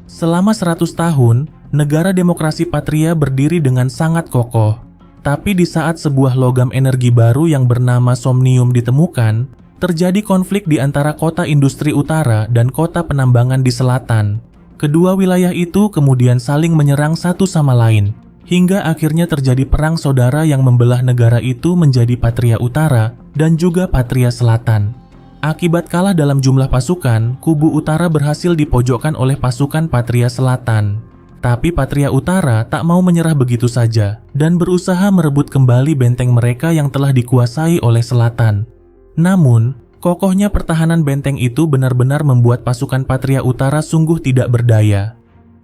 Selama 100 tahun, negara demokrasi Patria berdiri dengan sangat kokoh. Tapi di saat sebuah logam energi baru yang bernama somnium ditemukan, terjadi konflik di antara kota industri utara dan kota penambangan di selatan. Kedua wilayah itu kemudian saling menyerang satu sama lain, hingga akhirnya terjadi perang saudara yang membelah negara itu menjadi Patria Utara dan juga Patria Selatan. Akibat kalah dalam jumlah pasukan, kubu utara berhasil dipojokkan oleh pasukan Patria Selatan. Tapi Patria Utara tak mau menyerah begitu saja dan berusaha merebut kembali benteng mereka yang telah dikuasai oleh Selatan. Namun, kokohnya pertahanan benteng itu benar-benar membuat pasukan Patria Utara sungguh tidak berdaya.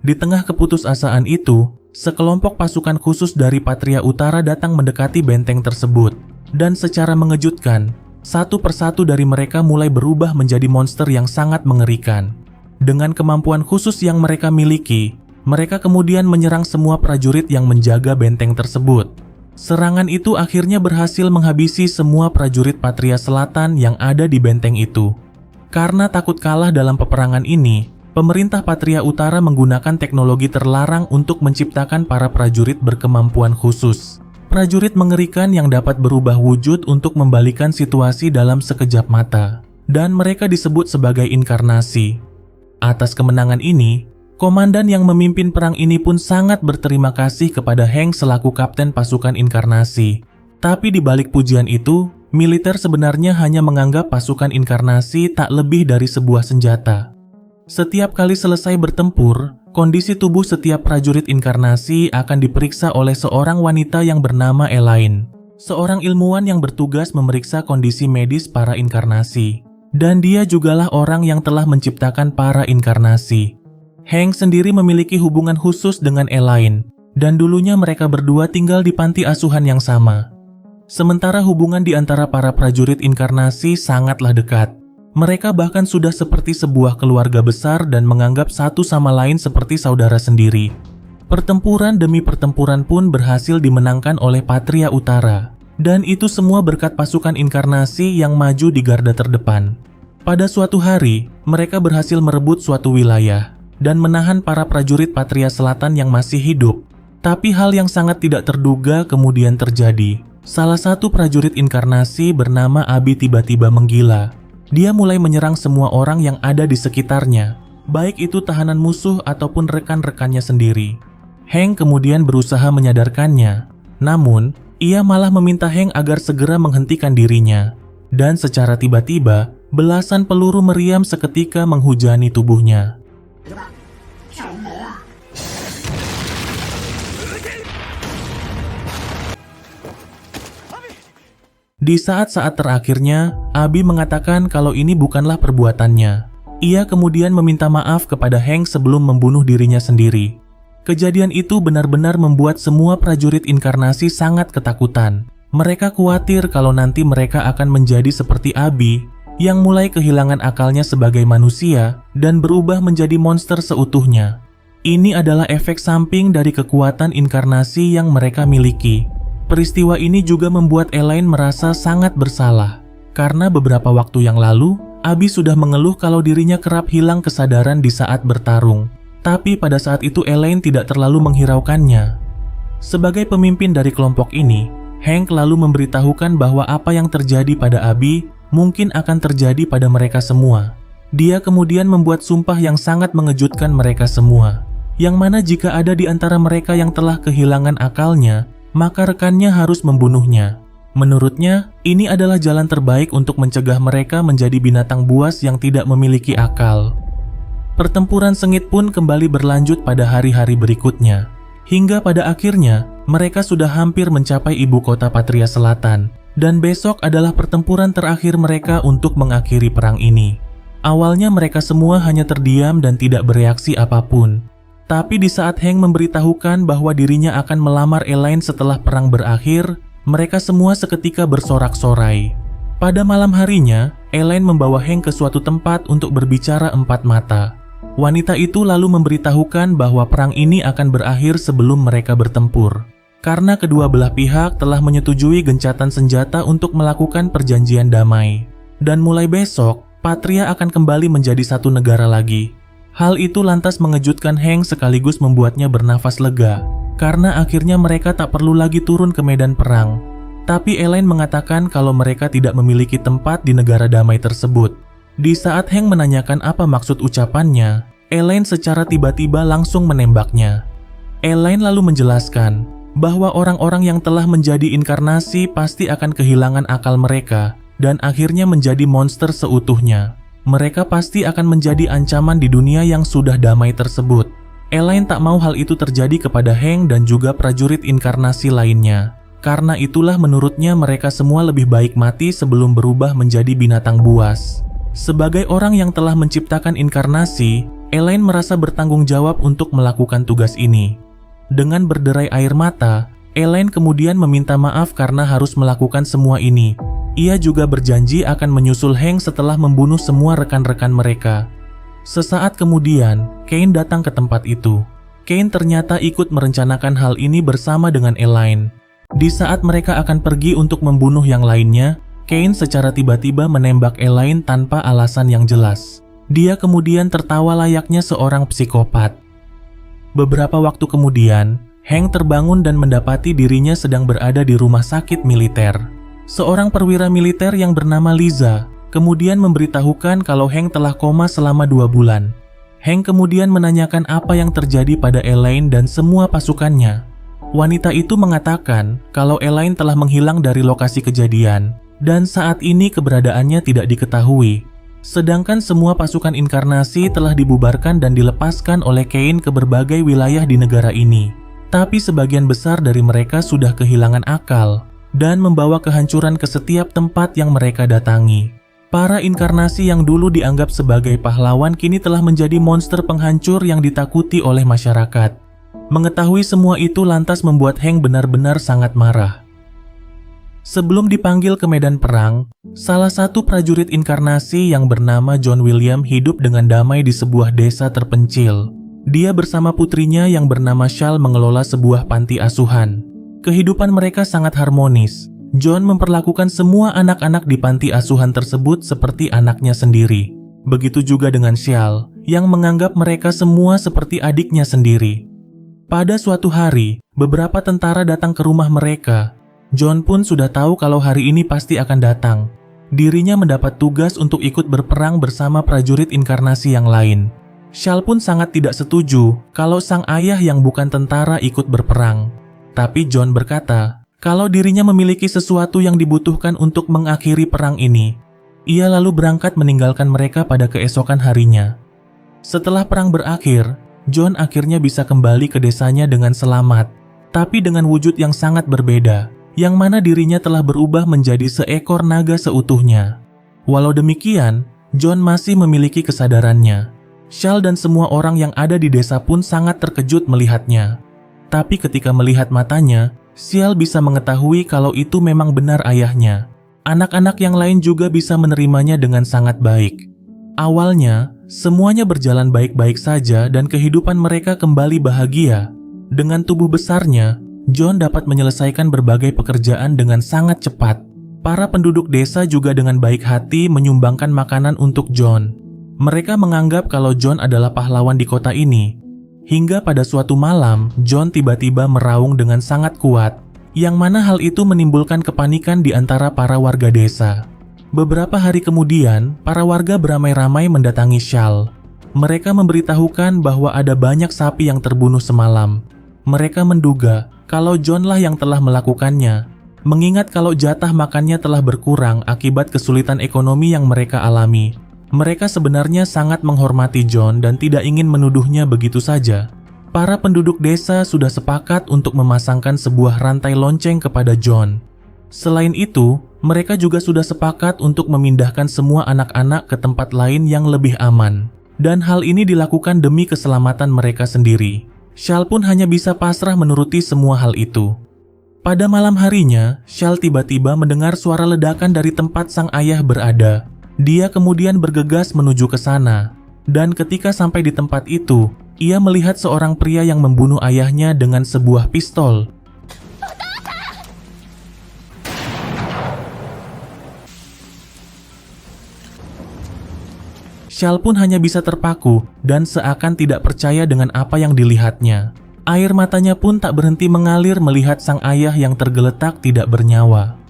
Di tengah keputusasaan itu, sekelompok pasukan khusus dari Patria Utara datang mendekati benteng tersebut. Dan secara mengejutkan, satu persatu dari mereka mulai berubah menjadi monster yang sangat mengerikan. Dengan kemampuan khusus yang mereka miliki, mereka kemudian menyerang semua prajurit yang menjaga benteng tersebut. Serangan itu akhirnya berhasil menghabisi semua prajurit Patria Selatan yang ada di benteng itu. Karena takut kalah dalam peperangan ini, pemerintah Patria Utara menggunakan teknologi terlarang untuk menciptakan para prajurit berkemampuan khusus. Prajurit mengerikan yang dapat berubah wujud untuk membalikan situasi dalam sekejap mata. Dan mereka disebut sebagai inkarnasi. Atas kemenangan ini, komandan yang memimpin perang ini pun sangat berterima kasih kepada Hank selaku kapten pasukan inkarnasi. Tapi di balik pujian itu, militer sebenarnya hanya menganggap pasukan inkarnasi tak lebih dari sebuah senjata. Setiap kali selesai bertempur, kondisi tubuh setiap prajurit inkarnasi akan diperiksa oleh seorang wanita yang bernama Elaine, seorang ilmuwan yang bertugas memeriksa kondisi medis para inkarnasi. Dan dia jugalah orang yang telah menciptakan para inkarnasi. Hank sendiri memiliki hubungan khusus dengan Elaine, dan dulunya mereka berdua tinggal di panti asuhan yang sama. Sementara hubungan di antara para prajurit inkarnasi sangatlah dekat. Mereka bahkan sudah seperti sebuah keluarga besar dan menganggap satu sama lain seperti saudara sendiri. Pertempuran demi pertempuran pun berhasil dimenangkan oleh Patria Utara. Dan itu semua berkat pasukan inkarnasi yang maju di garda terdepan. Pada suatu hari, mereka berhasil merebut suatu wilayah dan menahan para prajurit Patria Selatan yang masih hidup. Tapi hal yang sangat tidak terduga kemudian terjadi. Salah satu prajurit inkarnasi bernama Abi tiba-tiba menggila. Dia mulai menyerang semua orang yang ada di sekitarnya, baik itu tahanan musuh ataupun rekan-rekannya sendiri. Hank kemudian berusaha menyadarkannya, namun ia malah meminta Hank agar segera menghentikan dirinya. Dan secara tiba-tiba, belasan peluru meriam seketika menghujani tubuhnya. Di saat-saat terakhirnya, Abi mengatakan kalau ini bukanlah perbuatannya. Ia kemudian meminta maaf kepada Hank sebelum membunuh dirinya sendiri. Kejadian itu benar-benar membuat semua prajurit inkarnasi sangat ketakutan. Mereka khawatir kalau nanti mereka akan menjadi seperti Abi, yang mulai kehilangan akalnya sebagai manusia dan berubah menjadi monster seutuhnya. Ini adalah efek samping dari kekuatan inkarnasi yang mereka miliki. Peristiwa ini juga membuat Elaine merasa sangat bersalah. Karena beberapa waktu yang lalu, Abi sudah mengeluh kalau dirinya kerap hilang kesadaran di saat bertarung. Tapi pada saat itu Elaine tidak terlalu menghiraukannya. Sebagai pemimpin dari kelompok ini, Hank lalu memberitahukan bahwa apa yang terjadi pada Abi mungkin akan terjadi pada mereka semua. Dia kemudian membuat sumpah yang sangat mengejutkan mereka semua. Yang mana jika ada di antara mereka yang telah kehilangan akalnya, maka rekannya harus membunuhnya. Menurutnya, ini adalah jalan terbaik untuk mencegah mereka menjadi binatang buas yang tidak memiliki akal. Pertempuran sengit pun kembali berlanjut pada hari-hari berikutnya. Hingga pada akhirnya, mereka sudah hampir mencapai ibu kota Patria Selatan. Dan besok adalah pertempuran terakhir mereka untuk mengakhiri perang ini. Awalnya mereka semua hanya terdiam dan tidak bereaksi apapun. Tapi di saat Hank memberitahukan bahwa dirinya akan melamar Elaine setelah perang berakhir, mereka semua seketika bersorak-sorai. Pada malam harinya, Elaine membawa Hank ke suatu tempat untuk berbicara empat mata. Wanita itu lalu memberitahukan bahwa perang ini akan berakhir sebelum mereka bertempur. Karena kedua belah pihak telah menyetujui gencatan senjata untuk melakukan perjanjian damai. Dan mulai besok, Patria akan kembali menjadi satu negara lagi. Hal itu lantas mengejutkan Hank sekaligus membuatnya bernafas lega, karena akhirnya mereka tak perlu lagi turun ke medan perang. Tapi Elaine mengatakan kalau mereka tidak memiliki tempat di negara damai tersebut. Di saat Hank menanyakan apa maksud ucapannya, Elaine secara tiba-tiba langsung menembaknya. Elaine lalu menjelaskan bahwa orang-orang yang telah menjadi inkarnasi pasti akan kehilangan akal mereka dan akhirnya menjadi monster seutuhnya. Mereka pasti akan menjadi ancaman di dunia yang sudah damai tersebut. Elaine tak mau hal itu terjadi kepada Hank dan juga prajurit inkarnasi lainnya. Karena itulah menurutnya mereka semua lebih baik mati sebelum berubah menjadi binatang buas. Sebagai orang yang telah menciptakan inkarnasi, Elaine merasa bertanggung jawab untuk melakukan tugas ini. Dengan berderai air mata, Elaine kemudian meminta maaf karena harus melakukan semua ini. Ia juga berjanji akan menyusul Hank setelah membunuh semua rekan-rekan mereka. Sesaat kemudian, Kane datang ke tempat itu. Kane ternyata ikut merencanakan hal ini bersama dengan Elaine. Di saat mereka akan pergi untuk membunuh yang lainnya, Kane secara tiba-tiba menembak Elaine tanpa alasan yang jelas. Dia kemudian tertawa layaknya seorang psikopat. Beberapa waktu kemudian, Hank terbangun dan mendapati dirinya sedang berada di rumah sakit militer. Seorang perwira militer yang bernama Liza kemudian memberitahukan kalau Hank telah koma selama 2 bulan. Hank kemudian menanyakan apa yang terjadi pada Elaine dan semua pasukannya. Wanita itu mengatakan kalau Elaine telah menghilang dari lokasi kejadian dan saat ini keberadaannya tidak diketahui. Sedangkan semua pasukan inkarnasi telah dibubarkan dan dilepaskan oleh Kane ke berbagai wilayah di negara ini. Tapi sebagian besar dari mereka sudah kehilangan akal dan membawa kehancuran ke setiap tempat yang mereka datangi. Para inkarnasi yang dulu dianggap sebagai pahlawan kini telah menjadi monster penghancur yang ditakuti oleh masyarakat. Mengetahui semua itu lantas membuat Hank benar-benar sangat marah. Sebelum dipanggil ke medan perang, salah satu prajurit inkarnasi yang bernama John William hidup dengan damai di sebuah desa terpencil. Dia bersama putrinya yang bernama Shal mengelola sebuah panti asuhan. Kehidupan mereka sangat harmonis. John memperlakukan semua anak-anak di panti asuhan tersebut seperti anaknya sendiri. Begitu juga dengan Shal, yang menganggap mereka semua seperti adiknya sendiri. Pada suatu hari, beberapa tentara datang ke rumah mereka. John pun sudah tahu kalau hari ini pasti akan datang. Dirinya mendapat tugas untuk ikut berperang bersama prajurit inkarnasi yang lain. Shal pun sangat tidak setuju kalau sang ayah yang bukan tentara ikut berperang. Tapi John berkata kalau dirinya memiliki sesuatu yang dibutuhkan untuk mengakhiri perang ini. Ia lalu berangkat meninggalkan mereka pada keesokan harinya. Setelah perang berakhir, John akhirnya bisa kembali ke desanya dengan selamat, tapi dengan wujud yang sangat berbeda, yang mana dirinya telah berubah menjadi seekor naga seutuhnya. Walau demikian, John masih memiliki kesadarannya. Shal dan semua orang yang ada di desa pun sangat terkejut melihatnya. Tapi ketika melihat matanya, Shal bisa mengetahui kalau itu memang benar ayahnya. Anak-anak yang lain juga bisa menerimanya dengan sangat baik. Awalnya, semuanya berjalan baik-baik saja dan kehidupan mereka kembali bahagia. Dengan tubuh besarnya, John dapat menyelesaikan berbagai pekerjaan dengan sangat cepat. Para penduduk desa juga dengan baik hati menyumbangkan makanan untuk John. Mereka menganggap kalau John adalah pahlawan di kota ini. Hingga pada suatu malam, John tiba-tiba meraung dengan sangat kuat, yang mana hal itu menimbulkan kepanikan di antara para warga desa. Beberapa hari kemudian, para warga beramai-ramai mendatangi Shal. Mereka memberitahukan bahwa ada banyak sapi yang terbunuh semalam. Mereka menduga kalau John lah yang telah melakukannya, mengingat kalau jatah makannya telah berkurang akibat kesulitan ekonomi yang mereka alami. Mereka sebenarnya sangat menghormati John dan tidak ingin menuduhnya begitu saja. Para penduduk desa sudah sepakat untuk memasangkan sebuah rantai lonceng kepada John. Selain itu, mereka juga sudah sepakat untuk memindahkan semua anak-anak ke tempat lain yang lebih aman. Dan hal ini dilakukan demi keselamatan mereka sendiri. Shal pun hanya bisa pasrah menuruti semua hal itu. Pada malam harinya, Shal tiba-tiba mendengar suara ledakan dari tempat sang ayah berada. Dia kemudian bergegas menuju ke sana. Dan ketika sampai di tempat itu, ia melihat seorang pria yang membunuh ayahnya dengan sebuah pistol. Shal pun hanya bisa terpaku dan seakan tidak percaya dengan apa yang dilihatnya. Air matanya pun tak berhenti mengalir melihat sang ayah yang tergeletak tidak bernyawa.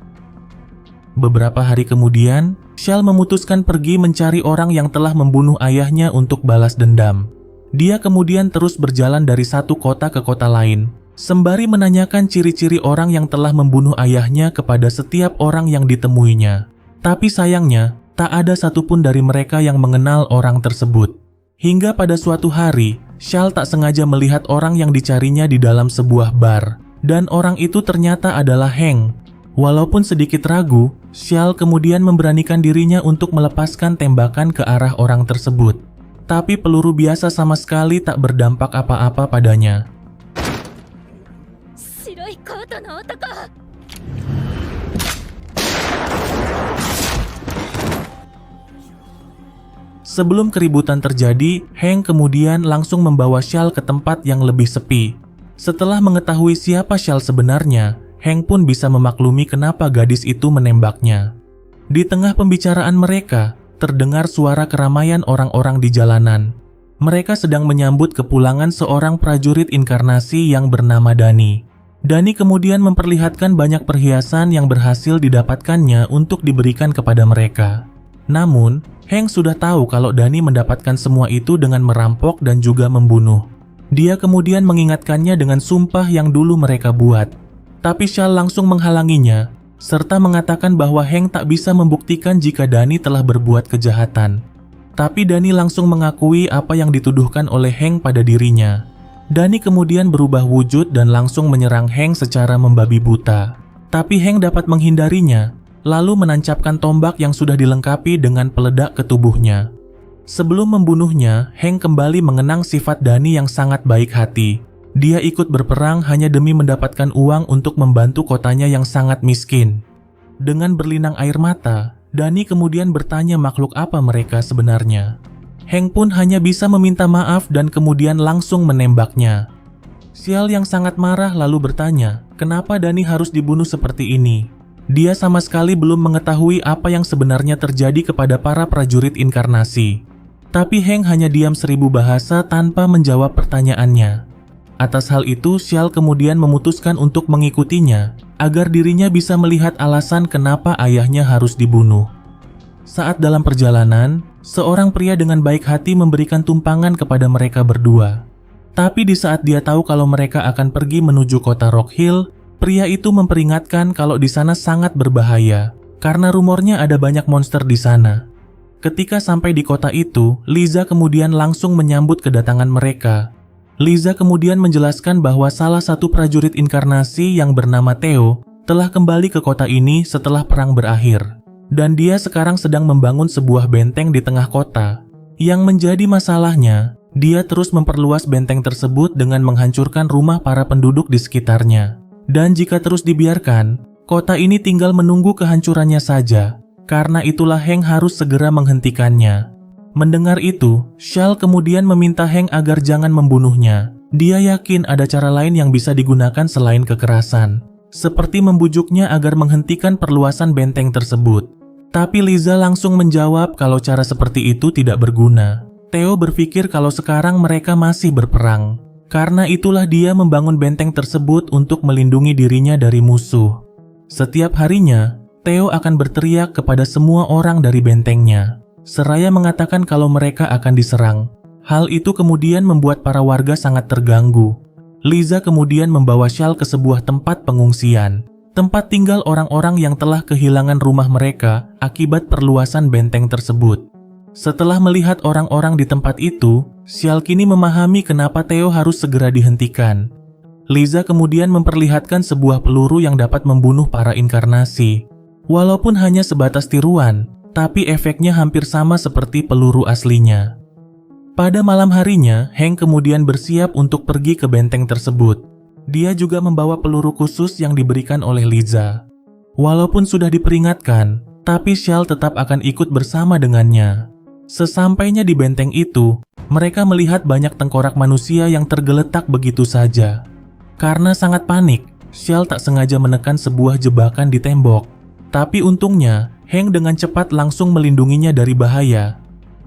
Beberapa hari kemudian, Shal memutuskan pergi mencari orang yang telah membunuh ayahnya untuk balas dendam. Dia kemudian terus berjalan dari satu kota ke kota lain, sembari menanyakan ciri-ciri orang yang telah membunuh ayahnya kepada setiap orang yang ditemuinya. Tapi sayangnya, tak ada satupun dari mereka yang mengenal orang tersebut. Hingga pada suatu hari, Shal tak sengaja melihat orang yang dicarinya di dalam sebuah bar, dan orang itu ternyata adalah Hank. Walaupun sedikit ragu, Shal kemudian memberanikan dirinya untuk melepaskan tembakan ke arah orang tersebut. Tapi peluru biasa sama sekali tak berdampak apa-apa padanya. Sebelum keributan terjadi, Hank kemudian langsung membawa Shal ke tempat yang lebih sepi. Setelah mengetahui siapa Shal sebenarnya, Hank pun bisa memaklumi kenapa gadis itu menembaknya. Di tengah pembicaraan mereka, terdengar suara keramaian orang-orang di jalanan. Mereka sedang menyambut kepulangan seorang prajurit inkarnasi yang bernama Dani. Dani kemudian memperlihatkan banyak perhiasan yang berhasil didapatkannya untuk diberikan kepada mereka. Namun, Hank sudah tahu kalau Dani mendapatkan semua itu dengan merampok dan juga membunuh. Dia kemudian mengingatkannya dengan sumpah yang dulu mereka buat. Tapi Shal langsung menghalanginya, serta mengatakan bahwa Hank tak bisa membuktikan jika Dani telah berbuat kejahatan. Tapi Dani langsung mengakui apa yang dituduhkan oleh Hank pada dirinya. Dani kemudian berubah wujud dan langsung menyerang Hank secara membabi buta. Tapi Hank dapat menghindarinya, lalu menancapkan tombak yang sudah dilengkapi dengan peledak ke tubuhnya. Sebelum membunuhnya, Hank kembali mengenang sifat Dani yang sangat baik hati. Dia ikut berperang hanya demi mendapatkan uang untuk membantu kotanya yang sangat miskin. Dengan berlinang air mata, Dani kemudian bertanya makhluk apa mereka sebenarnya. Hank pun hanya bisa meminta maaf dan kemudian langsung menembaknya. Shal yang sangat marah lalu bertanya, kenapa Dani harus dibunuh seperti ini? Dia sama sekali belum mengetahui apa yang sebenarnya terjadi kepada para prajurit inkarnasi. Tapi Hank hanya diam 1000 bahasa tanpa menjawab pertanyaannya. Atas hal itu, Shal kemudian memutuskan untuk mengikutinya agar dirinya bisa melihat alasan kenapa ayahnya harus dibunuh. Saat dalam perjalanan, seorang pria dengan baik hati memberikan tumpangan kepada mereka berdua. Tapi di saat dia tahu kalau mereka akan pergi menuju kota Rock Hill, pria itu memperingatkan kalau di sana sangat berbahaya karena rumornya ada banyak monster di sana. Ketika sampai di kota itu, Liza kemudian langsung menyambut kedatangan mereka. Liza kemudian menjelaskan bahwa salah satu prajurit inkarnasi yang bernama Theo telah kembali ke kota ini setelah perang berakhir. Dan dia sekarang sedang membangun sebuah benteng di tengah kota. Yang menjadi masalahnya, dia terus memperluas benteng tersebut dengan menghancurkan rumah para penduduk di sekitarnya. Dan jika terus dibiarkan, kota ini tinggal menunggu kehancurannya saja. Karena itulah Hank harus segera menghentikannya. Mendengar itu, Shal kemudian meminta Hank agar jangan membunuhnya. Dia yakin ada cara lain yang bisa digunakan selain kekerasan, seperti membujuknya agar menghentikan perluasan benteng tersebut. Tapi Liza langsung menjawab kalau cara seperti itu tidak berguna. Theo berpikir kalau sekarang mereka masih berperang. Karena itulah dia membangun benteng tersebut untuk melindungi dirinya dari musuh. Setiap harinya, Theo akan berteriak kepada semua orang dari bentengnya, seraya mengatakan kalau mereka akan diserang. Hal itu kemudian membuat para warga sangat terganggu. Liza kemudian membawa Shal ke sebuah tempat pengungsian, tempat tinggal orang-orang yang telah kehilangan rumah mereka akibat perluasan benteng tersebut. Setelah melihat orang-orang di tempat itu, Shal kini memahami kenapa Theo harus segera dihentikan. Liza kemudian memperlihatkan sebuah peluru yang dapat membunuh para inkarnasi. Walaupun hanya sebatas tiruan, tapi efeknya hampir sama seperti peluru aslinya. Pada malam harinya, Hank kemudian bersiap untuk pergi ke benteng tersebut. Dia juga membawa peluru khusus yang diberikan oleh Liza. Walaupun sudah diperingatkan, tapi Shal tetap akan ikut bersama dengannya. Sesampainya di benteng itu, mereka melihat banyak tengkorak manusia yang tergeletak begitu saja. Karena sangat panik, Shal tak sengaja menekan sebuah jebakan di tembok. Tapi untungnya, Hank dengan cepat langsung melindunginya dari bahaya.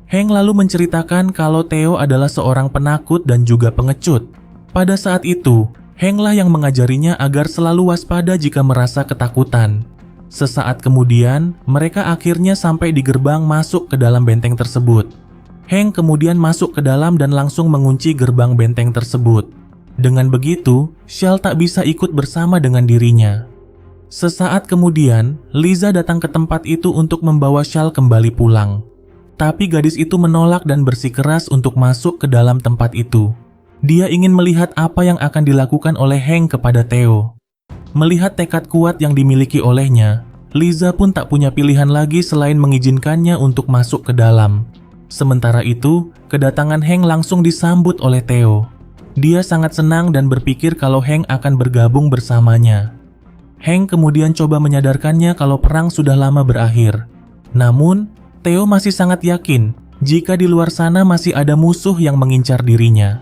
Hank lalu menceritakan kalau Theo adalah seorang penakut dan juga pengecut. Pada saat itu, Hank lah yang mengajarinya agar selalu waspada jika merasa ketakutan. Sesaat kemudian, mereka akhirnya sampai di gerbang masuk ke dalam benteng tersebut. Hank kemudian masuk ke dalam dan langsung mengunci gerbang benteng tersebut. Dengan begitu, Shell tak bisa ikut bersama dengan dirinya. Sesaat kemudian, Liza datang ke tempat itu untuk membawa Shell kembali pulang. Tapi gadis itu menolak dan bersikeras untuk masuk ke dalam tempat itu. Dia ingin melihat apa yang akan dilakukan oleh Hank kepada Theo. Melihat tekad kuat yang dimiliki olehnya, Liza pun tak punya pilihan lagi selain mengizinkannya untuk masuk ke dalam. Sementara itu, kedatangan Hank langsung disambut oleh Theo. Dia sangat senang dan berpikir kalau Hank akan bergabung bersamanya. Hank kemudian coba menyadarkannya kalau perang sudah lama berakhir. Namun, Theo masih sangat yakin jika di luar sana masih ada musuh yang mengincar dirinya.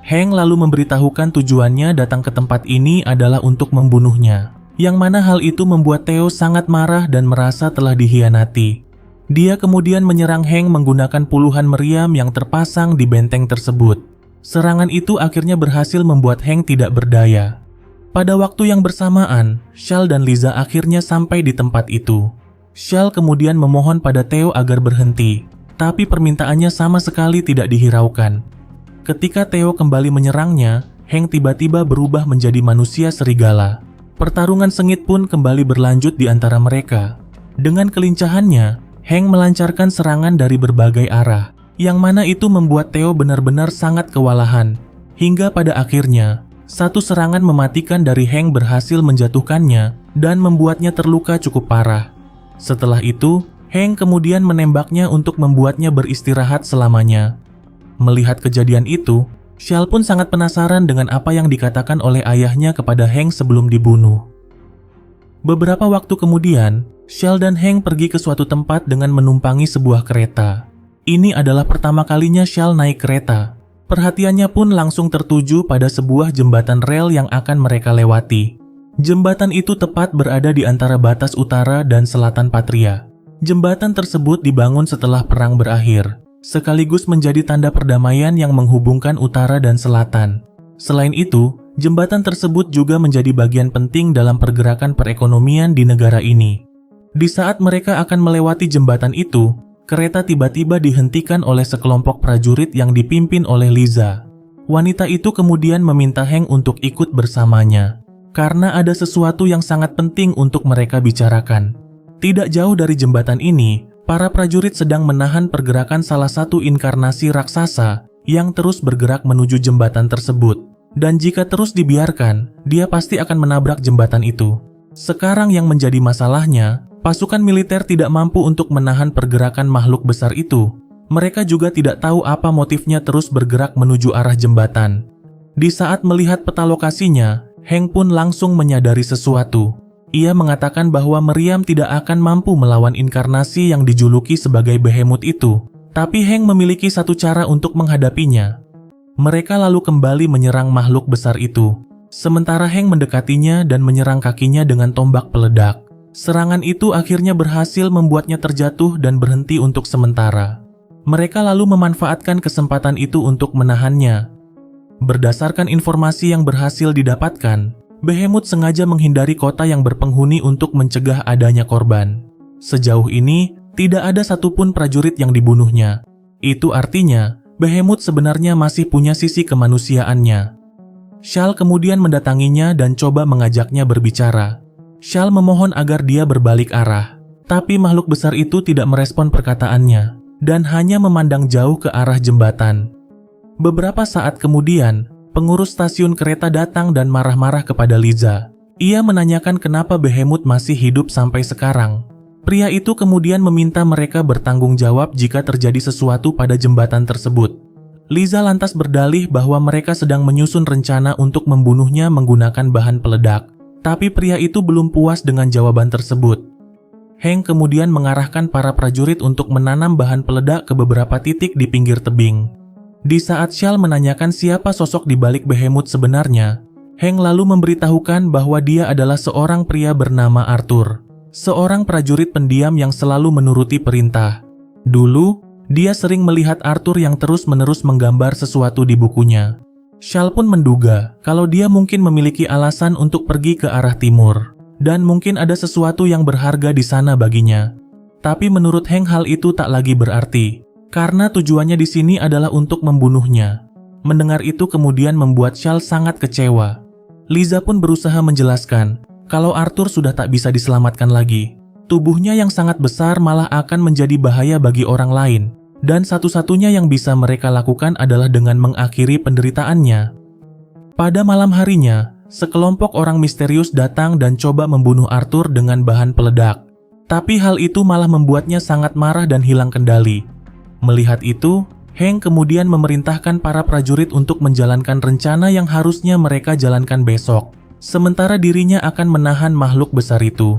Hank lalu memberitahukan tujuannya datang ke tempat ini adalah untuk membunuhnya, yang mana hal itu membuat Theo sangat marah dan merasa telah dikhianati. Dia kemudian menyerang Hank menggunakan puluhan meriam yang terpasang di benteng tersebut. Serangan itu akhirnya berhasil membuat Hank tidak berdaya. Pada waktu yang bersamaan, Shell dan Liza akhirnya sampai di tempat itu. Shell kemudian memohon pada Theo agar berhenti, tapi permintaannya sama sekali tidak dihiraukan. Ketika Theo kembali menyerangnya, Hank tiba-tiba berubah menjadi manusia serigala. Pertarungan sengit pun kembali berlanjut di antara mereka. Dengan kelincahannya, Hank melancarkan serangan dari berbagai arah, yang mana itu membuat Theo benar-benar sangat kewalahan. Hingga pada akhirnya, satu serangan mematikan dari Hank berhasil menjatuhkannya dan membuatnya terluka cukup parah. Setelah itu, Hank kemudian menembaknya untuk membuatnya beristirahat selamanya. Melihat kejadian itu, Shell pun sangat penasaran dengan apa yang dikatakan oleh ayahnya kepada Hank sebelum dibunuh. Beberapa waktu kemudian, Shell dan Hank pergi ke suatu tempat dengan menumpangi sebuah kereta. Ini adalah pertama kalinya Shell naik kereta. Perhatiannya pun langsung tertuju pada sebuah jembatan rel yang akan mereka lewati. Jembatan itu tepat berada di antara batas utara dan selatan Patria. Jembatan tersebut dibangun setelah perang berakhir, sekaligus menjadi tanda perdamaian yang menghubungkan utara dan selatan. Selain itu, jembatan tersebut juga menjadi bagian penting dalam pergerakan perekonomian di negara ini. Di saat mereka akan melewati jembatan itu, kereta tiba-tiba dihentikan oleh sekelompok prajurit yang dipimpin oleh Liza. Wanita itu kemudian meminta Hank untuk ikut bersamanya, karena ada sesuatu yang sangat penting untuk mereka bicarakan. Tidak jauh dari jembatan ini, para prajurit sedang menahan pergerakan salah satu inkarnasi raksasa yang terus bergerak menuju jembatan tersebut. Dan jika terus dibiarkan, dia pasti akan menabrak jembatan itu. Sekarang yang menjadi masalahnya, pasukan militer tidak mampu untuk menahan pergerakan makhluk besar itu. Mereka juga tidak tahu apa motifnya terus bergerak menuju arah jembatan. Di saat melihat peta lokasinya, Hank pun langsung menyadari sesuatu. Ia mengatakan bahwa meriam tidak akan mampu melawan inkarnasi yang dijuluki sebagai Behemoth itu. Tapi Hank memiliki satu cara untuk menghadapinya. Mereka lalu kembali menyerang makhluk besar itu. Sementara Hank mendekatinya dan menyerang kakinya dengan tombak peledak. Serangan itu akhirnya berhasil membuatnya terjatuh dan berhenti untuk sementara. Mereka lalu memanfaatkan kesempatan itu untuk menahannya. Berdasarkan informasi yang berhasil didapatkan, Behemoth sengaja menghindari kota yang berpenghuni untuk mencegah adanya korban. Sejauh ini, tidak ada satupun prajurit yang dibunuhnya. Itu artinya, Behemoth sebenarnya masih punya sisi kemanusiaannya. Shell kemudian mendatanginya dan coba mengajaknya berbicara. Shell memohon agar dia berbalik arah, tapi makhluk besar itu tidak merespon perkataannya dan hanya memandang jauh ke arah jembatan. Beberapa saat kemudian, pengurus stasiun kereta datang dan marah-marah kepada Liza. Ia menanyakan kenapa Behemoth masih hidup sampai sekarang. Pria itu kemudian meminta mereka bertanggung jawab jika terjadi sesuatu pada jembatan tersebut. Liza lantas berdalih bahwa mereka sedang menyusun rencana untuk membunuhnya menggunakan bahan peledak. Tapi pria itu belum puas dengan jawaban tersebut. Hank kemudian mengarahkan para prajurit untuk menanam bahan peledak ke beberapa titik di pinggir tebing. Di saat Shell menanyakan siapa sosok di balik Behemoth sebenarnya, Hank lalu memberitahukan bahwa dia adalah seorang pria bernama Arthur, seorang prajurit pendiam yang selalu menuruti perintah. Dulu, Dia sering melihat Arthur yang terus-menerus menggambar sesuatu di bukunya. Shal pun menduga kalau dia mungkin memiliki alasan untuk pergi ke arah timur, dan mungkin ada sesuatu yang berharga di sana baginya. Tapi menurut Hank hal itu tak lagi berarti, karena tujuannya di sini adalah untuk membunuhnya. Mendengar itu kemudian membuat Shal sangat kecewa. Liza pun berusaha menjelaskan kalau Arthur sudah tak bisa diselamatkan lagi. Tubuhnya yang sangat besar malah akan menjadi bahaya bagi orang lain, dan satu-satunya yang bisa mereka lakukan adalah dengan mengakhiri penderitaannya. Pada malam harinya, sekelompok orang misterius datang dan coba membunuh Arthur dengan bahan peledak. Tapi hal itu malah membuatnya sangat marah dan hilang kendali. Melihat itu, Hank kemudian memerintahkan para prajurit untuk menjalankan rencana yang harusnya mereka jalankan besok, sementara dirinya akan menahan makhluk besar itu.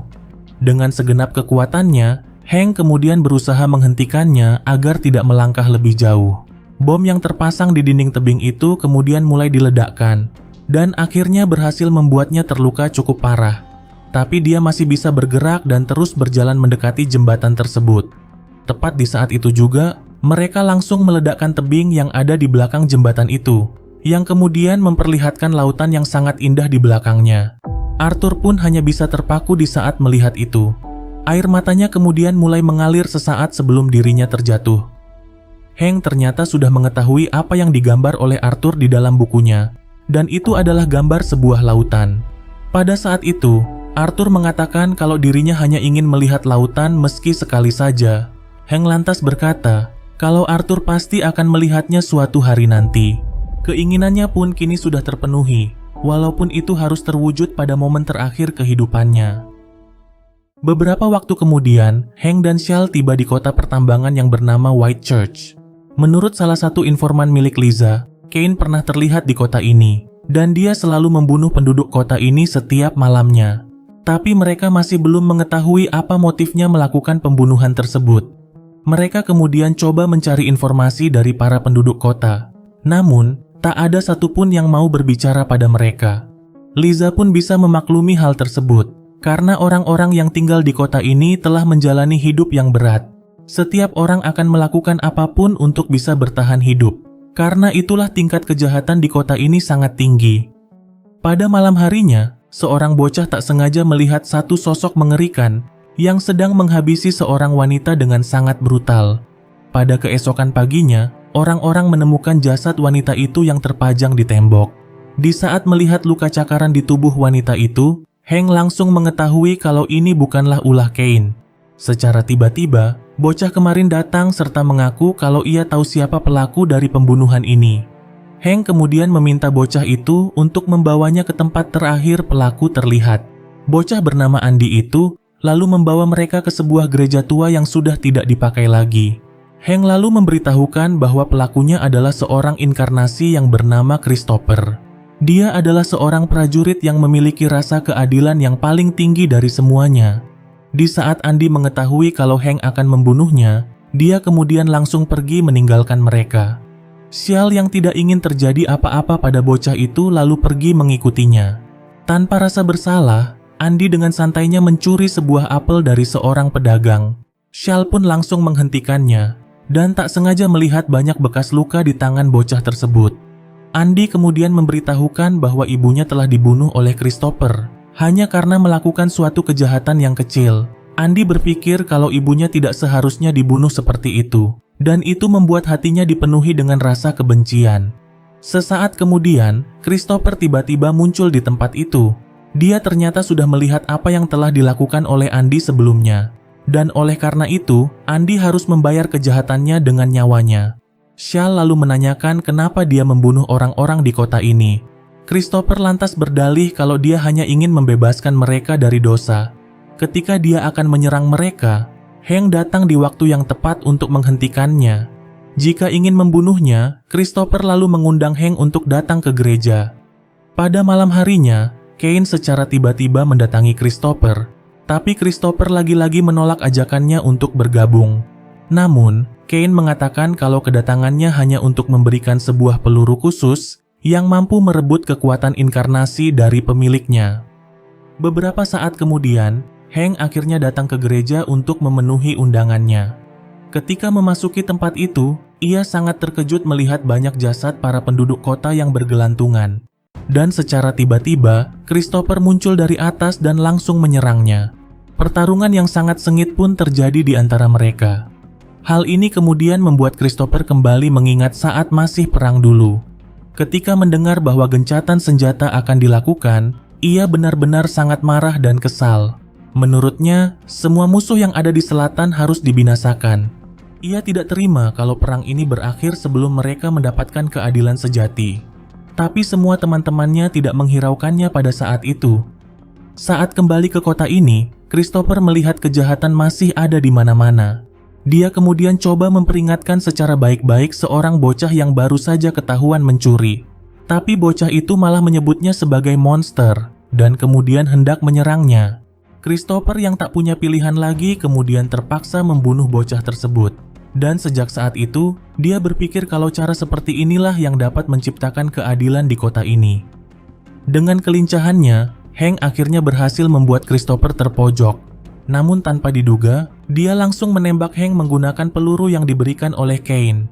Dengan segenap kekuatannya, Hank kemudian berusaha menghentikannya agar tidak melangkah lebih jauh. Bom yang terpasang di dinding tebing itu kemudian mulai diledakkan, dan akhirnya berhasil membuatnya terluka cukup parah. Tapi dia masih bisa bergerak dan terus berjalan mendekati jembatan tersebut. Tepat di saat itu juga, mereka langsung meledakkan tebing yang ada di belakang jembatan itu, yang kemudian memperlihatkan lautan yang sangat indah di belakangnya. Arthur pun hanya bisa terpaku di saat melihat itu. Air matanya kemudian mulai mengalir sesaat sebelum dirinya terjatuh. Hank ternyata sudah mengetahui apa yang digambar oleh Arthur di dalam bukunya, dan itu adalah gambar sebuah lautan. Pada saat itu, Arthur mengatakan kalau dirinya hanya ingin melihat lautan meski sekali saja. Hank lantas berkata kalau Arthur pasti akan melihatnya suatu hari nanti. Keinginannya pun kini sudah terpenuhi, walaupun itu harus terwujud pada momen terakhir kehidupannya. Beberapa waktu kemudian, Hank dan Shal tiba di kota pertambangan yang bernama Whitechurch. Menurut salah satu informan milik Liza, Cain pernah terlihat di kota ini, dan dia selalu membunuh penduduk kota ini setiap malamnya. Tapi mereka masih belum mengetahui apa motifnya melakukan pembunuhan tersebut. Mereka kemudian coba mencari informasi dari para penduduk kota. Namun, tak ada satupun yang mau berbicara pada mereka. Liza pun bisa memaklumi hal tersebut, karena orang-orang yang tinggal di kota ini telah menjalani hidup yang berat. Setiap orang akan melakukan apapun untuk bisa bertahan hidup. Karena itulah tingkat kejahatan di kota ini sangat tinggi. Pada malam harinya, seorang bocah tak sengaja melihat satu sosok mengerikan yang sedang menghabisi seorang wanita dengan sangat brutal. Pada keesokan paginya, orang-orang menemukan jasad wanita itu yang terpajang di tembok. Di saat melihat luka cakaran di tubuh wanita itu, Hank langsung mengetahui kalau ini bukanlah ulah Cain. Secara tiba-tiba, bocah kemarin datang serta mengaku kalau ia tahu siapa pelaku dari pembunuhan ini. Hank kemudian meminta bocah itu untuk membawanya ke tempat terakhir pelaku terlihat. Bocah bernama Andy itu lalu membawa mereka ke sebuah gereja tua yang sudah tidak dipakai lagi. Hank lalu memberitahukan bahwa pelakunya adalah seorang inkarnasi yang bernama Christopher. Dia adalah seorang prajurit yang memiliki rasa keadilan yang paling tinggi dari semuanya. Di saat Andy mengetahui kalau Hank akan membunuhnya, dia kemudian langsung pergi meninggalkan mereka. Shal yang tidak ingin terjadi apa-apa pada bocah itu lalu pergi mengikutinya. Tanpa rasa bersalah, Andy dengan santainya mencuri sebuah apel dari seorang pedagang. Shal pun langsung menghentikannya, dan tak sengaja melihat banyak bekas luka di tangan bocah tersebut. Andy kemudian memberitahukan bahwa ibunya telah dibunuh oleh Christopher, hanya karena melakukan suatu kejahatan yang kecil. Andy berpikir kalau ibunya tidak seharusnya dibunuh seperti itu, dan itu membuat hatinya dipenuhi dengan rasa kebencian. Sesaat kemudian, Christopher tiba-tiba muncul di tempat itu. Dia ternyata sudah melihat apa yang telah dilakukan oleh Andy sebelumnya. Dan oleh karena itu, Andy harus membayar kejahatannya dengan nyawanya. Shal lalu menanyakan kenapa dia membunuh orang-orang di kota ini. Christopher lantas berdalih kalau dia hanya ingin membebaskan mereka dari dosa. Ketika dia akan menyerang mereka, Hank datang di waktu yang tepat untuk menghentikannya. Jika ingin membunuhnya, Christopher lalu mengundang Hank untuk datang ke gereja. Pada malam harinya, Cain secara tiba-tiba mendatangi Christopher, tapi Christopher lagi-lagi menolak ajakannya untuk bergabung. Namun, Cain mengatakan kalau kedatangannya hanya untuk memberikan sebuah peluru khusus yang mampu merebut kekuatan inkarnasi dari pemiliknya. Beberapa saat kemudian, Hank akhirnya datang ke gereja untuk memenuhi undangannya. Ketika memasuki tempat itu, ia sangat terkejut melihat banyak jasad para penduduk kota yang bergelantungan. Dan secara tiba-tiba, Christopher muncul dari atas dan langsung menyerangnya. Pertarungan yang sangat sengit pun terjadi di antara mereka. Hal ini kemudian membuat Christopher kembali mengingat saat masih perang dulu. Ketika mendengar bahwa gencatan senjata akan dilakukan, ia benar-benar sangat marah dan kesal. Menurutnya, semua musuh yang ada di selatan harus dibinasakan. Ia tidak terima kalau perang ini berakhir sebelum mereka mendapatkan keadilan sejati. Tapi semua teman-temannya tidak menghiraukannya pada saat itu. Saat kembali ke kota ini, Christopher melihat kejahatan masih ada di mana-mana. Dia kemudian coba memperingatkan secara baik-baik seorang bocah yang baru saja ketahuan mencuri. Tapi bocah itu malah menyebutnya sebagai monster dan kemudian hendak menyerangnya. Christopher yang tak punya pilihan lagi kemudian terpaksa membunuh bocah tersebut. Dan sejak saat itu, dia berpikir kalau cara seperti inilah yang dapat menciptakan keadilan di kota ini. Dengan kelincahannya, Hank akhirnya berhasil membuat Christopher terpojok. Namun tanpa diduga, dia langsung menembak Hank menggunakan peluru yang diberikan oleh Kane.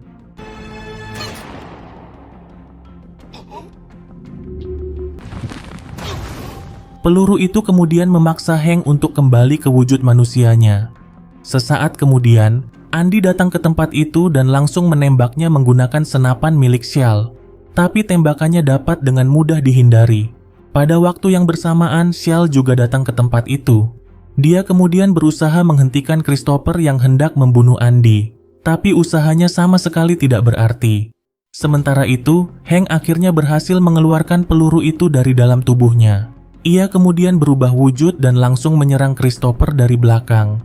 Peluru itu kemudian memaksa Hank untuk kembali ke wujud manusianya. Sesaat kemudian, Andy datang ke tempat itu dan langsung menembaknya menggunakan senapan milik Shell. Tapi tembakannya dapat dengan mudah dihindari. Pada waktu yang bersamaan, Shell juga datang ke tempat itu. Dia kemudian berusaha menghentikan Christopher yang hendak membunuh Andy. Tapi usahanya sama sekali tidak berarti. Sementara itu, Hank akhirnya berhasil mengeluarkan peluru itu dari dalam tubuhnya. Ia kemudian berubah wujud dan langsung menyerang Christopher dari belakang.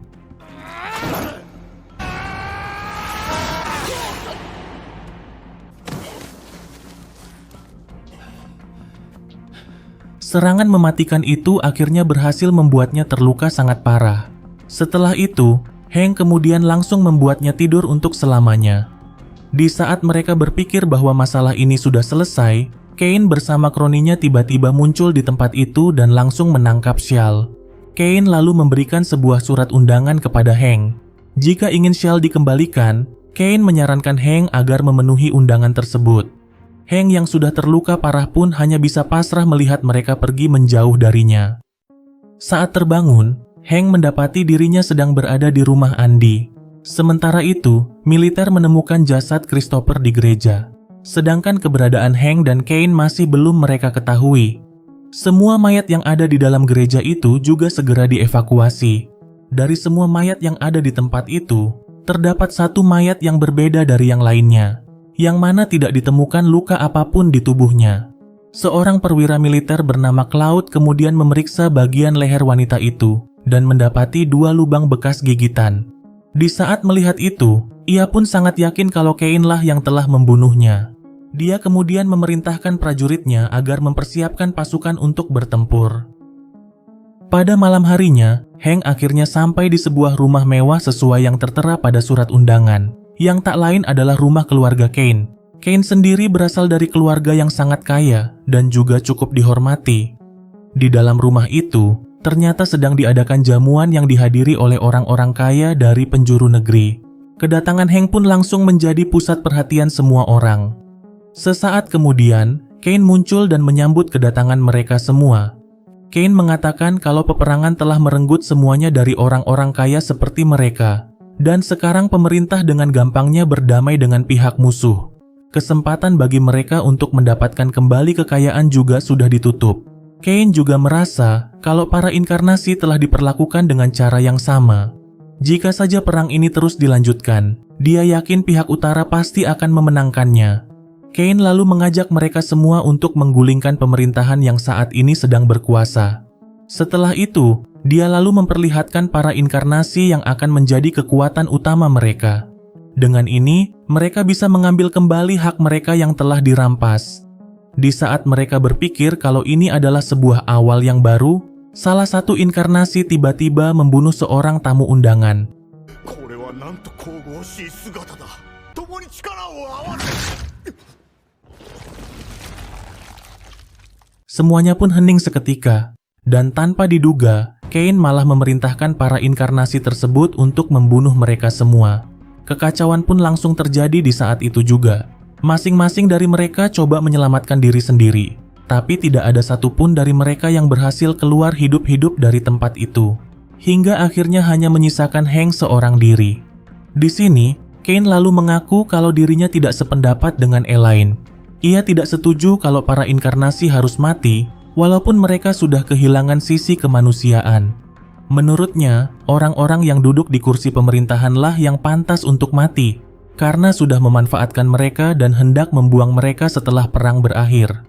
Serangan mematikan itu akhirnya berhasil membuatnya terluka sangat parah. Setelah itu, Hank kemudian langsung membuatnya tidur untuk selamanya. Di saat mereka berpikir bahwa masalah ini sudah selesai, Kane bersama kroninya tiba-tiba muncul di tempat itu dan langsung menangkap Shell. Kane lalu memberikan sebuah surat undangan kepada Hank. Jika ingin Shell dikembalikan, Kane menyarankan Hank agar memenuhi undangan tersebut. Hank yang sudah terluka parah pun hanya bisa pasrah melihat mereka pergi menjauh darinya. Saat terbangun, Hank mendapati dirinya sedang berada di rumah Andy. Sementara itu, militer menemukan jasad Christopher di gereja. Sedangkan keberadaan Hank dan Kane masih belum mereka ketahui. Semua mayat yang ada di dalam gereja itu juga segera dievakuasi. Dari semua mayat yang ada di tempat itu, terdapat satu mayat yang berbeda dari yang lainnya, yang mana tidak ditemukan luka apapun di tubuhnya. Seorang perwira militer bernama Cloud kemudian memeriksa bagian leher wanita itu dan mendapati 2 lubang bekas gigitan. Di saat melihat itu, ia pun sangat yakin kalau Kane lah yang telah membunuhnya. Dia kemudian memerintahkan prajuritnya agar mempersiapkan pasukan untuk bertempur. Pada malam harinya, Hank akhirnya sampai di sebuah rumah mewah sesuai yang tertera pada surat undangan, yang tak lain adalah rumah keluarga Kane. Kane sendiri berasal dari keluarga yang sangat kaya dan juga cukup dihormati. Di dalam rumah itu, ternyata sedang diadakan jamuan yang dihadiri oleh orang-orang kaya dari penjuru negeri. Kedatangan Hank pun langsung menjadi pusat perhatian semua orang. Sesaat kemudian, Kane muncul dan menyambut kedatangan mereka semua. Kane mengatakan kalau peperangan telah merenggut semuanya dari orang-orang kaya seperti mereka. Dan sekarang pemerintah dengan gampangnya berdamai dengan pihak musuh. Kesempatan bagi mereka untuk mendapatkan kembali kekayaan juga sudah ditutup. Kane juga merasa kalau para inkarnasi telah diperlakukan dengan cara yang sama. Jika saja perang ini terus dilanjutkan, dia yakin pihak utara pasti akan memenangkannya. Kane lalu mengajak mereka semua untuk menggulingkan pemerintahan yang saat ini sedang berkuasa. Setelah itu, dia lalu memperlihatkan para inkarnasi yang akan menjadi kekuatan utama mereka. Dengan ini, mereka bisa mengambil kembali hak mereka yang telah dirampas. Di saat mereka berpikir kalau ini adalah sebuah awal yang baru, salah satu inkarnasi tiba-tiba membunuh seorang tamu undangan. Semuanya pun hening seketika, dan tanpa diduga, Kane malah memerintahkan para inkarnasi tersebut untuk membunuh mereka semua. Kekacauan pun langsung terjadi di saat itu juga. Masing-masing dari mereka coba menyelamatkan diri sendiri, tapi tidak ada satupun dari mereka yang berhasil keluar hidup-hidup dari tempat itu. Hingga akhirnya hanya menyisakan Hank seorang diri. Di sini, Kane lalu mengaku kalau dirinya tidak sependapat dengan Elaine. Ia tidak setuju kalau para inkarnasi harus mati, walaupun mereka sudah kehilangan sisi kemanusiaan. Menurutnya, orang-orang yang duduk di kursi pemerintahanlah yang pantas untuk mati, karena sudah memanfaatkan mereka dan hendak membuang mereka setelah perang berakhir.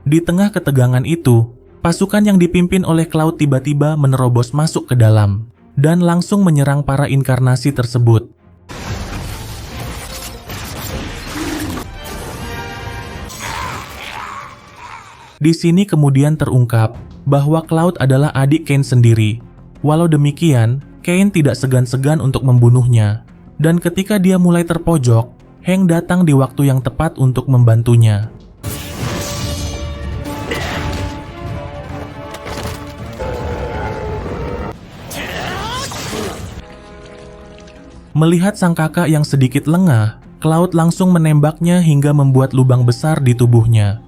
Di tengah ketegangan itu, pasukan yang dipimpin oleh Cloud tiba-tiba menerobos masuk ke dalam, dan langsung menyerang para inkarnasi tersebut. Di sini kemudian terungkap bahwa Cloud adalah adik Kane sendiri. Walau demikian, Kane tidak segan-segan untuk membunuhnya. Dan ketika dia mulai terpojok, Hank datang di waktu yang tepat untuk membantunya. Melihat sang kakak yang sedikit lengah, Cloud langsung menembaknya hingga membuat lubang besar di tubuhnya.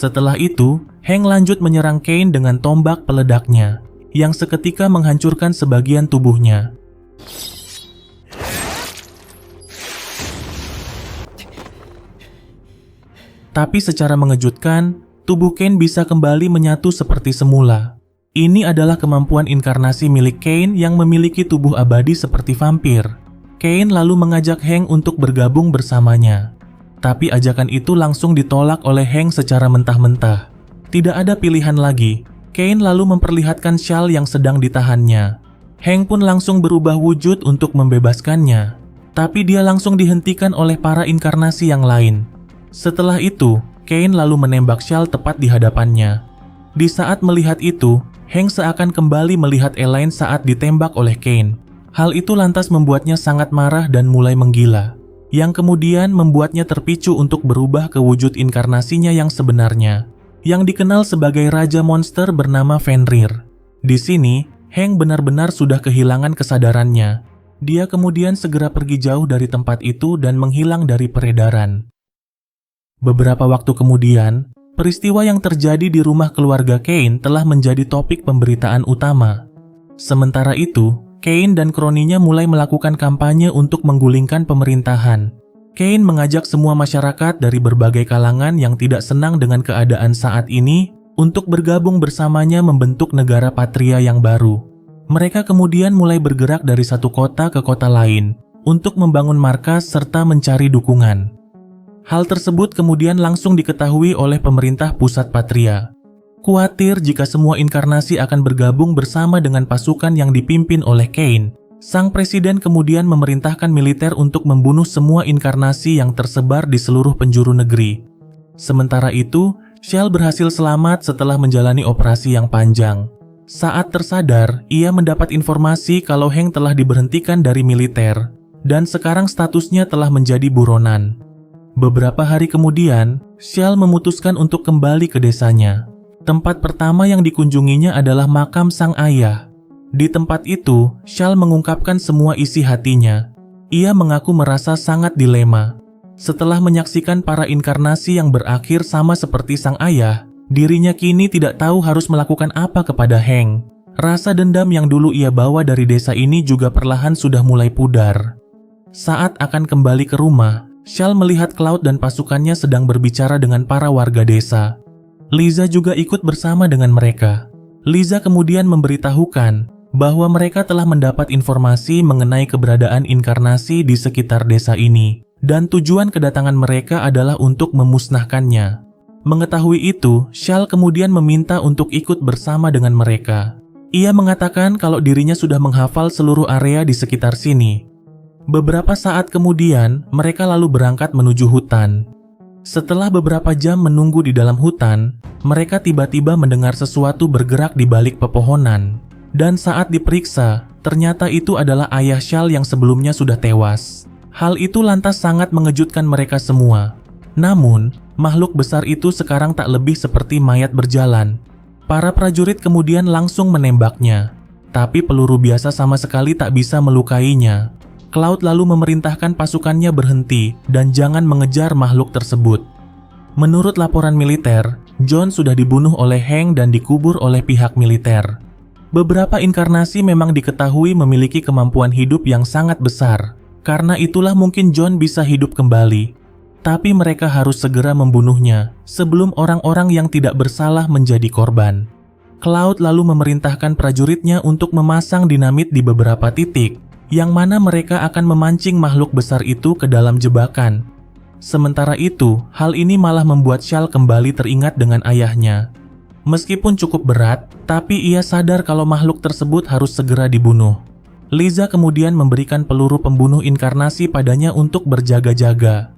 Setelah itu, Hank lanjut menyerang Kane dengan tombak peledaknya, yang seketika menghancurkan sebagian tubuhnya. Tapi secara mengejutkan, tubuh Kane bisa kembali menyatu seperti semula. Ini adalah kemampuan inkarnasi milik Kane yang memiliki tubuh abadi seperti vampir. Kane lalu mengajak Hank untuk bergabung bersamanya. Tapi ajakan itu langsung ditolak oleh Hank secara mentah-mentah. Tidak ada pilihan lagi. Kane lalu memperlihatkan syal yang sedang ditahannya. Hank pun langsung berubah wujud untuk membebaskannya. Tapi dia langsung dihentikan oleh para inkarnasi yang lain. Setelah itu, Kane lalu menembak syal tepat di hadapannya. Di saat melihat itu, Hank seakan kembali melihat Elaine saat ditembak oleh Kane. Hal itu lantas membuatnya sangat marah dan mulai menggila, yang kemudian membuatnya terpicu untuk berubah ke wujud inkarnasinya yang sebenarnya, yang dikenal sebagai Raja Monster bernama Fenrir. Di sini, Hank benar-benar sudah kehilangan kesadarannya. Dia kemudian segera pergi jauh dari tempat itu dan menghilang dari peredaran. Beberapa waktu kemudian, peristiwa yang terjadi di rumah keluarga Kane telah menjadi topik pemberitaan utama. Sementara itu, Kane dan kroninya mulai melakukan kampanye untuk menggulingkan pemerintahan. Kane mengajak semua masyarakat dari berbagai kalangan yang tidak senang dengan keadaan saat ini untuk bergabung bersamanya membentuk negara Patria yang baru. Mereka kemudian mulai bergerak dari satu kota ke kota lain untuk membangun markas serta mencari dukungan. Hal tersebut kemudian langsung diketahui oleh pemerintah pusat Patria. Khawatir jika semua inkarnasi akan bergabung bersama dengan pasukan yang dipimpin oleh Kane, sang presiden kemudian memerintahkan militer untuk membunuh semua inkarnasi yang tersebar di seluruh penjuru negeri. Sementara itu, Shell berhasil selamat setelah menjalani operasi yang panjang. Saat tersadar, ia mendapat informasi kalau Hank telah diberhentikan dari militer, dan sekarang statusnya telah menjadi buronan. Beberapa hari kemudian, Shell memutuskan untuk kembali ke desanya. Tempat pertama yang dikunjunginya adalah makam sang ayah. Di tempat itu, Shell mengungkapkan semua isi hatinya. Ia mengaku merasa sangat dilema. Setelah menyaksikan para inkarnasi yang berakhir sama seperti sang ayah, dirinya kini tidak tahu harus melakukan apa kepada Hank. Rasa dendam yang dulu ia bawa dari desa ini juga perlahan sudah mulai pudar. Saat akan kembali ke rumah, Shell melihat Cloud dan pasukannya sedang berbicara dengan para warga desa. Liza juga ikut bersama dengan mereka. Liza kemudian memberitahukan bahwa mereka telah mendapat informasi mengenai keberadaan inkarnasi di sekitar desa ini, dan tujuan kedatangan mereka adalah untuk memusnahkannya. Mengetahui itu, Shell kemudian meminta untuk ikut bersama dengan mereka. Ia mengatakan kalau dirinya sudah menghafal seluruh area di sekitar sini. Beberapa saat kemudian, mereka lalu berangkat menuju hutan. Setelah beberapa jam menunggu di dalam hutan, mereka tiba-tiba mendengar sesuatu bergerak di balik pepohonan. Dan saat diperiksa, ternyata itu adalah ayah Shell yang sebelumnya sudah tewas. Hal itu lantas sangat mengejutkan mereka semua. Namun, makhluk besar itu sekarang tak lebih seperti mayat berjalan. Para prajurit kemudian langsung menembaknya. tapi peluru biasa sama sekali tak bisa melukainya. Cloud lalu memerintahkan pasukannya berhenti dan jangan mengejar makhluk tersebut. Menurut laporan militer, John sudah dibunuh oleh Hank dan dikubur oleh pihak militer. Beberapa inkarnasi memang diketahui memiliki kemampuan hidup yang sangat besar. Karena itulah mungkin John bisa hidup kembali. Tapi mereka harus segera membunuhnya sebelum orang-orang yang tidak bersalah menjadi korban. Cloud lalu memerintahkan prajuritnya untuk memasang dinamit di beberapa titik, yang mana mereka akan memancing makhluk besar itu ke dalam jebakan. Sementara itu, hal ini malah membuat Shal kembali teringat dengan ayahnya. Meskipun cukup berat, tapi ia sadar kalau makhluk tersebut harus segera dibunuh. Liza kemudian memberikan peluru pembunuh inkarnasi padanya untuk berjaga-jaga.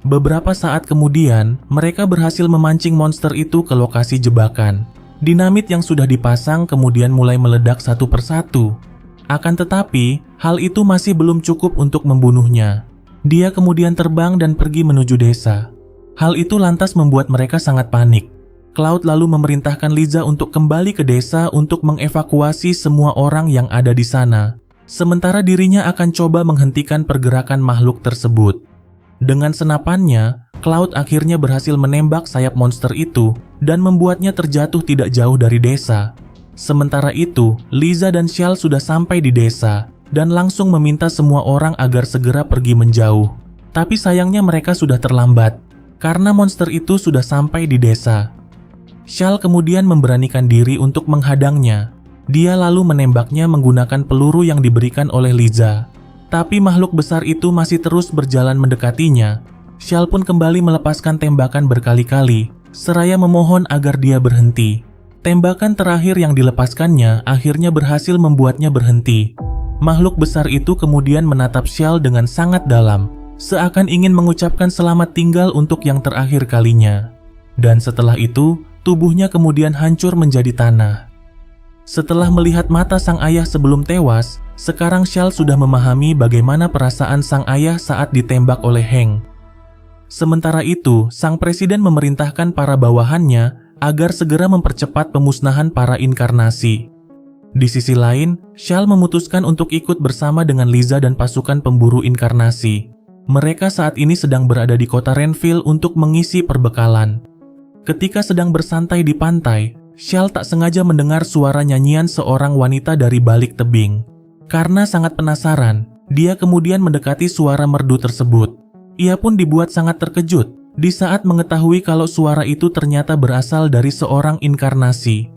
Beberapa saat kemudian, mereka berhasil memancing monster itu ke lokasi jebakan. Dinamit yang sudah dipasang kemudian mulai meledak satu persatu. Akan tetapi, hal itu masih belum cukup untuk membunuhnya. Dia kemudian terbang dan pergi menuju desa. Hal itu lantas membuat mereka sangat panik. Cloud lalu memerintahkan Liza untuk kembali ke desa untuk mengevakuasi semua orang yang ada di sana. Sementara dirinya akan coba menghentikan pergerakan makhluk tersebut. Dengan senapannya, Cloud akhirnya berhasil menembak sayap monster itu dan membuatnya terjatuh tidak jauh dari desa. Sementara itu, Liza dan Shal sudah sampai di desa dan langsung meminta semua orang agar segera pergi menjauh. Tapi sayangnya mereka sudah terlambat karena monster itu sudah sampai di desa. Shal kemudian memberanikan diri untuk menghadangnya. Dia lalu menembaknya menggunakan peluru yang diberikan oleh Liza. Tapi makhluk besar itu masih terus berjalan mendekatinya. Shal pun kembali melepaskan tembakan berkali-kali, seraya memohon agar dia berhenti. Tembakan terakhir yang dilepaskannya akhirnya berhasil membuatnya berhenti. Makhluk besar itu kemudian menatap Shal dengan sangat dalam, seakan ingin mengucapkan selamat tinggal untuk yang terakhir kalinya. Dan setelah itu, tubuhnya kemudian hancur menjadi tanah. Setelah melihat mata sang ayah sebelum tewas, sekarang Shal sudah memahami bagaimana perasaan sang ayah saat ditembak oleh Hank. Sementara itu, sang presiden memerintahkan para bawahannya agar segera mempercepat pemusnahan para inkarnasi. Di sisi lain, Shal memutuskan untuk ikut bersama dengan Liza dan pasukan pemburu inkarnasi. Mereka saat ini sedang berada di kota Renville untuk mengisi perbekalan. Ketika sedang bersantai di pantai, Shal tak sengaja mendengar suara nyanyian seorang wanita dari balik tebing. Karena sangat penasaran, dia kemudian mendekati suara merdu tersebut. Ia pun dibuat sangat terkejut di saat mengetahui kalau suara itu ternyata berasal dari seorang inkarnasi.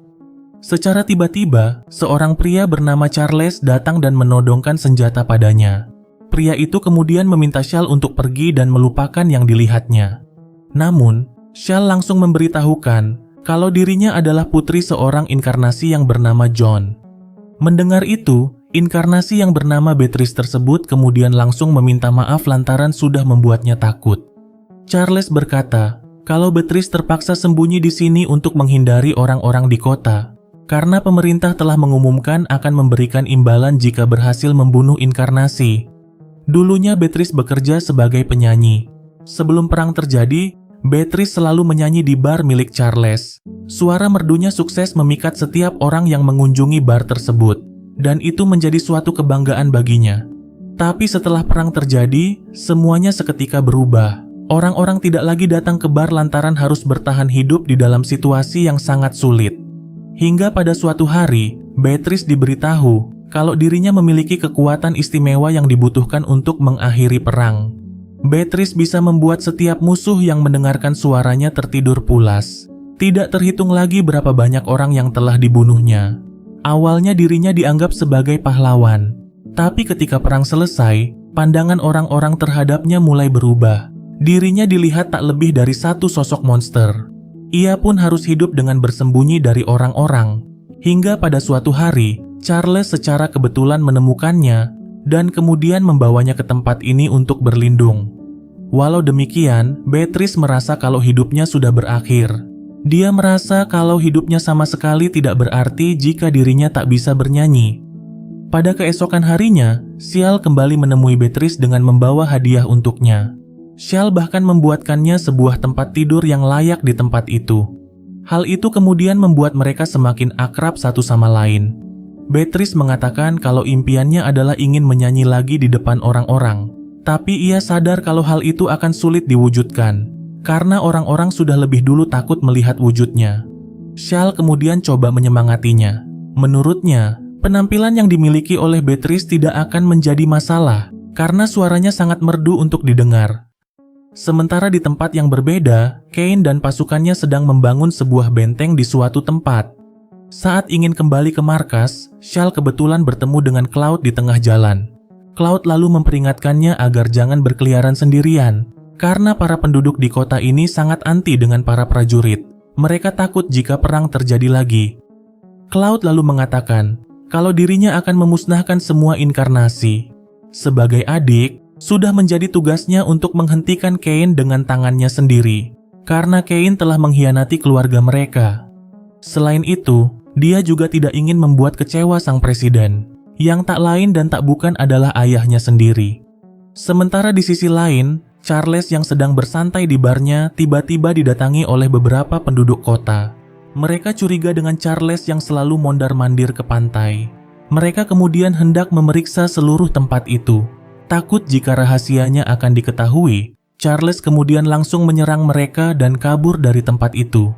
Secara tiba-tiba, seorang pria bernama Charles datang dan menodongkan senjata padanya. Pria itu kemudian meminta Shal untuk pergi dan melupakan yang dilihatnya. Namun, Shal langsung memberitahukan kalau dirinya adalah putri seorang inkarnasi yang bernama John. Mendengar itu, inkarnasi yang bernama Beatrice tersebut kemudian langsung meminta maaf lantaran sudah membuatnya takut. Charles berkata kalau Beatrice terpaksa sembunyi di sini untuk menghindari orang-orang di kota, karena pemerintah telah mengumumkan akan memberikan imbalan jika berhasil membunuh inkarnasi. Dulunya Beatrice bekerja sebagai penyanyi. Sebelum perang terjadi, Beatrice selalu menyanyi di bar milik Charles. Suara merdunya sukses memikat setiap orang yang mengunjungi bar tersebut, dan itu menjadi suatu kebanggaan baginya. Tapi setelah perang terjadi, semuanya seketika berubah. Orang-orang tidak lagi datang ke bar lantaran harus bertahan hidup di dalam situasi yang sangat sulit. Hingga pada suatu hari, Beatrice diberitahu kalau dirinya memiliki kekuatan istimewa yang dibutuhkan untuk mengakhiri perang. Beatrice bisa membuat setiap musuh yang mendengarkan suaranya tertidur pulas. Tidak terhitung lagi berapa banyak orang yang telah dibunuhnya. Awalnya dirinya dianggap sebagai pahlawan. Tapi ketika perang selesai, pandangan orang-orang terhadapnya mulai berubah. Dirinya dilihat tak lebih dari satu sosok monster. Ia pun harus hidup dengan bersembunyi dari orang-orang. Hingga pada suatu hari, Charles secara kebetulan menemukannya dan kemudian membawanya ke tempat ini untuk berlindung. Walau demikian, Beatrice merasa kalau hidupnya sudah berakhir. Dia merasa kalau hidupnya sama sekali tidak berarti jika dirinya tak bisa bernyanyi. Pada keesokan harinya, Shal kembali menemui Beatrice dengan membawa hadiah untuknya. Shal bahkan membuatkannya sebuah tempat tidur yang layak di tempat itu. Hal itu kemudian membuat mereka semakin akrab satu sama lain. Beatrice mengatakan kalau impiannya adalah ingin menyanyi lagi di depan orang-orang. Tapi ia sadar kalau hal itu akan sulit diwujudkan, karena orang-orang sudah lebih dulu takut melihat wujudnya. Shal kemudian coba menyemangatinya. Menurutnya, penampilan yang dimiliki oleh Beatrice tidak akan menjadi masalah, karena suaranya sangat merdu untuk didengar. Sementara di tempat yang berbeda, Kane dan pasukannya sedang membangun sebuah benteng di suatu tempat. Saat ingin kembali ke markas, Shal kebetulan bertemu dengan Cloud di tengah jalan. Cloud lalu memperingatkannya agar jangan berkeliaran sendirian, karena para penduduk di kota ini sangat anti dengan para prajurit. Mereka takut jika perang terjadi lagi. Cloud lalu mengatakan kalau dirinya akan memusnahkan semua inkarnasi. Sebagai adik, sudah menjadi tugasnya untuk menghentikan Kane dengan tangannya sendiri, karena Kane telah mengkhianati keluarga mereka. Selain itu, dia juga tidak ingin membuat kecewa sang presiden, yang tak lain dan tak bukan adalah ayahnya sendiri. Sementara di sisi lain, Charles yang sedang bersantai di barnya tiba-tiba didatangi oleh beberapa penduduk kota. Mereka curiga dengan Charles yang selalu mondar-mandir ke pantai. Mereka kemudian hendak memeriksa seluruh tempat itu. Takut jika rahasianya akan diketahui, Charles kemudian langsung menyerang mereka dan kabur dari tempat itu.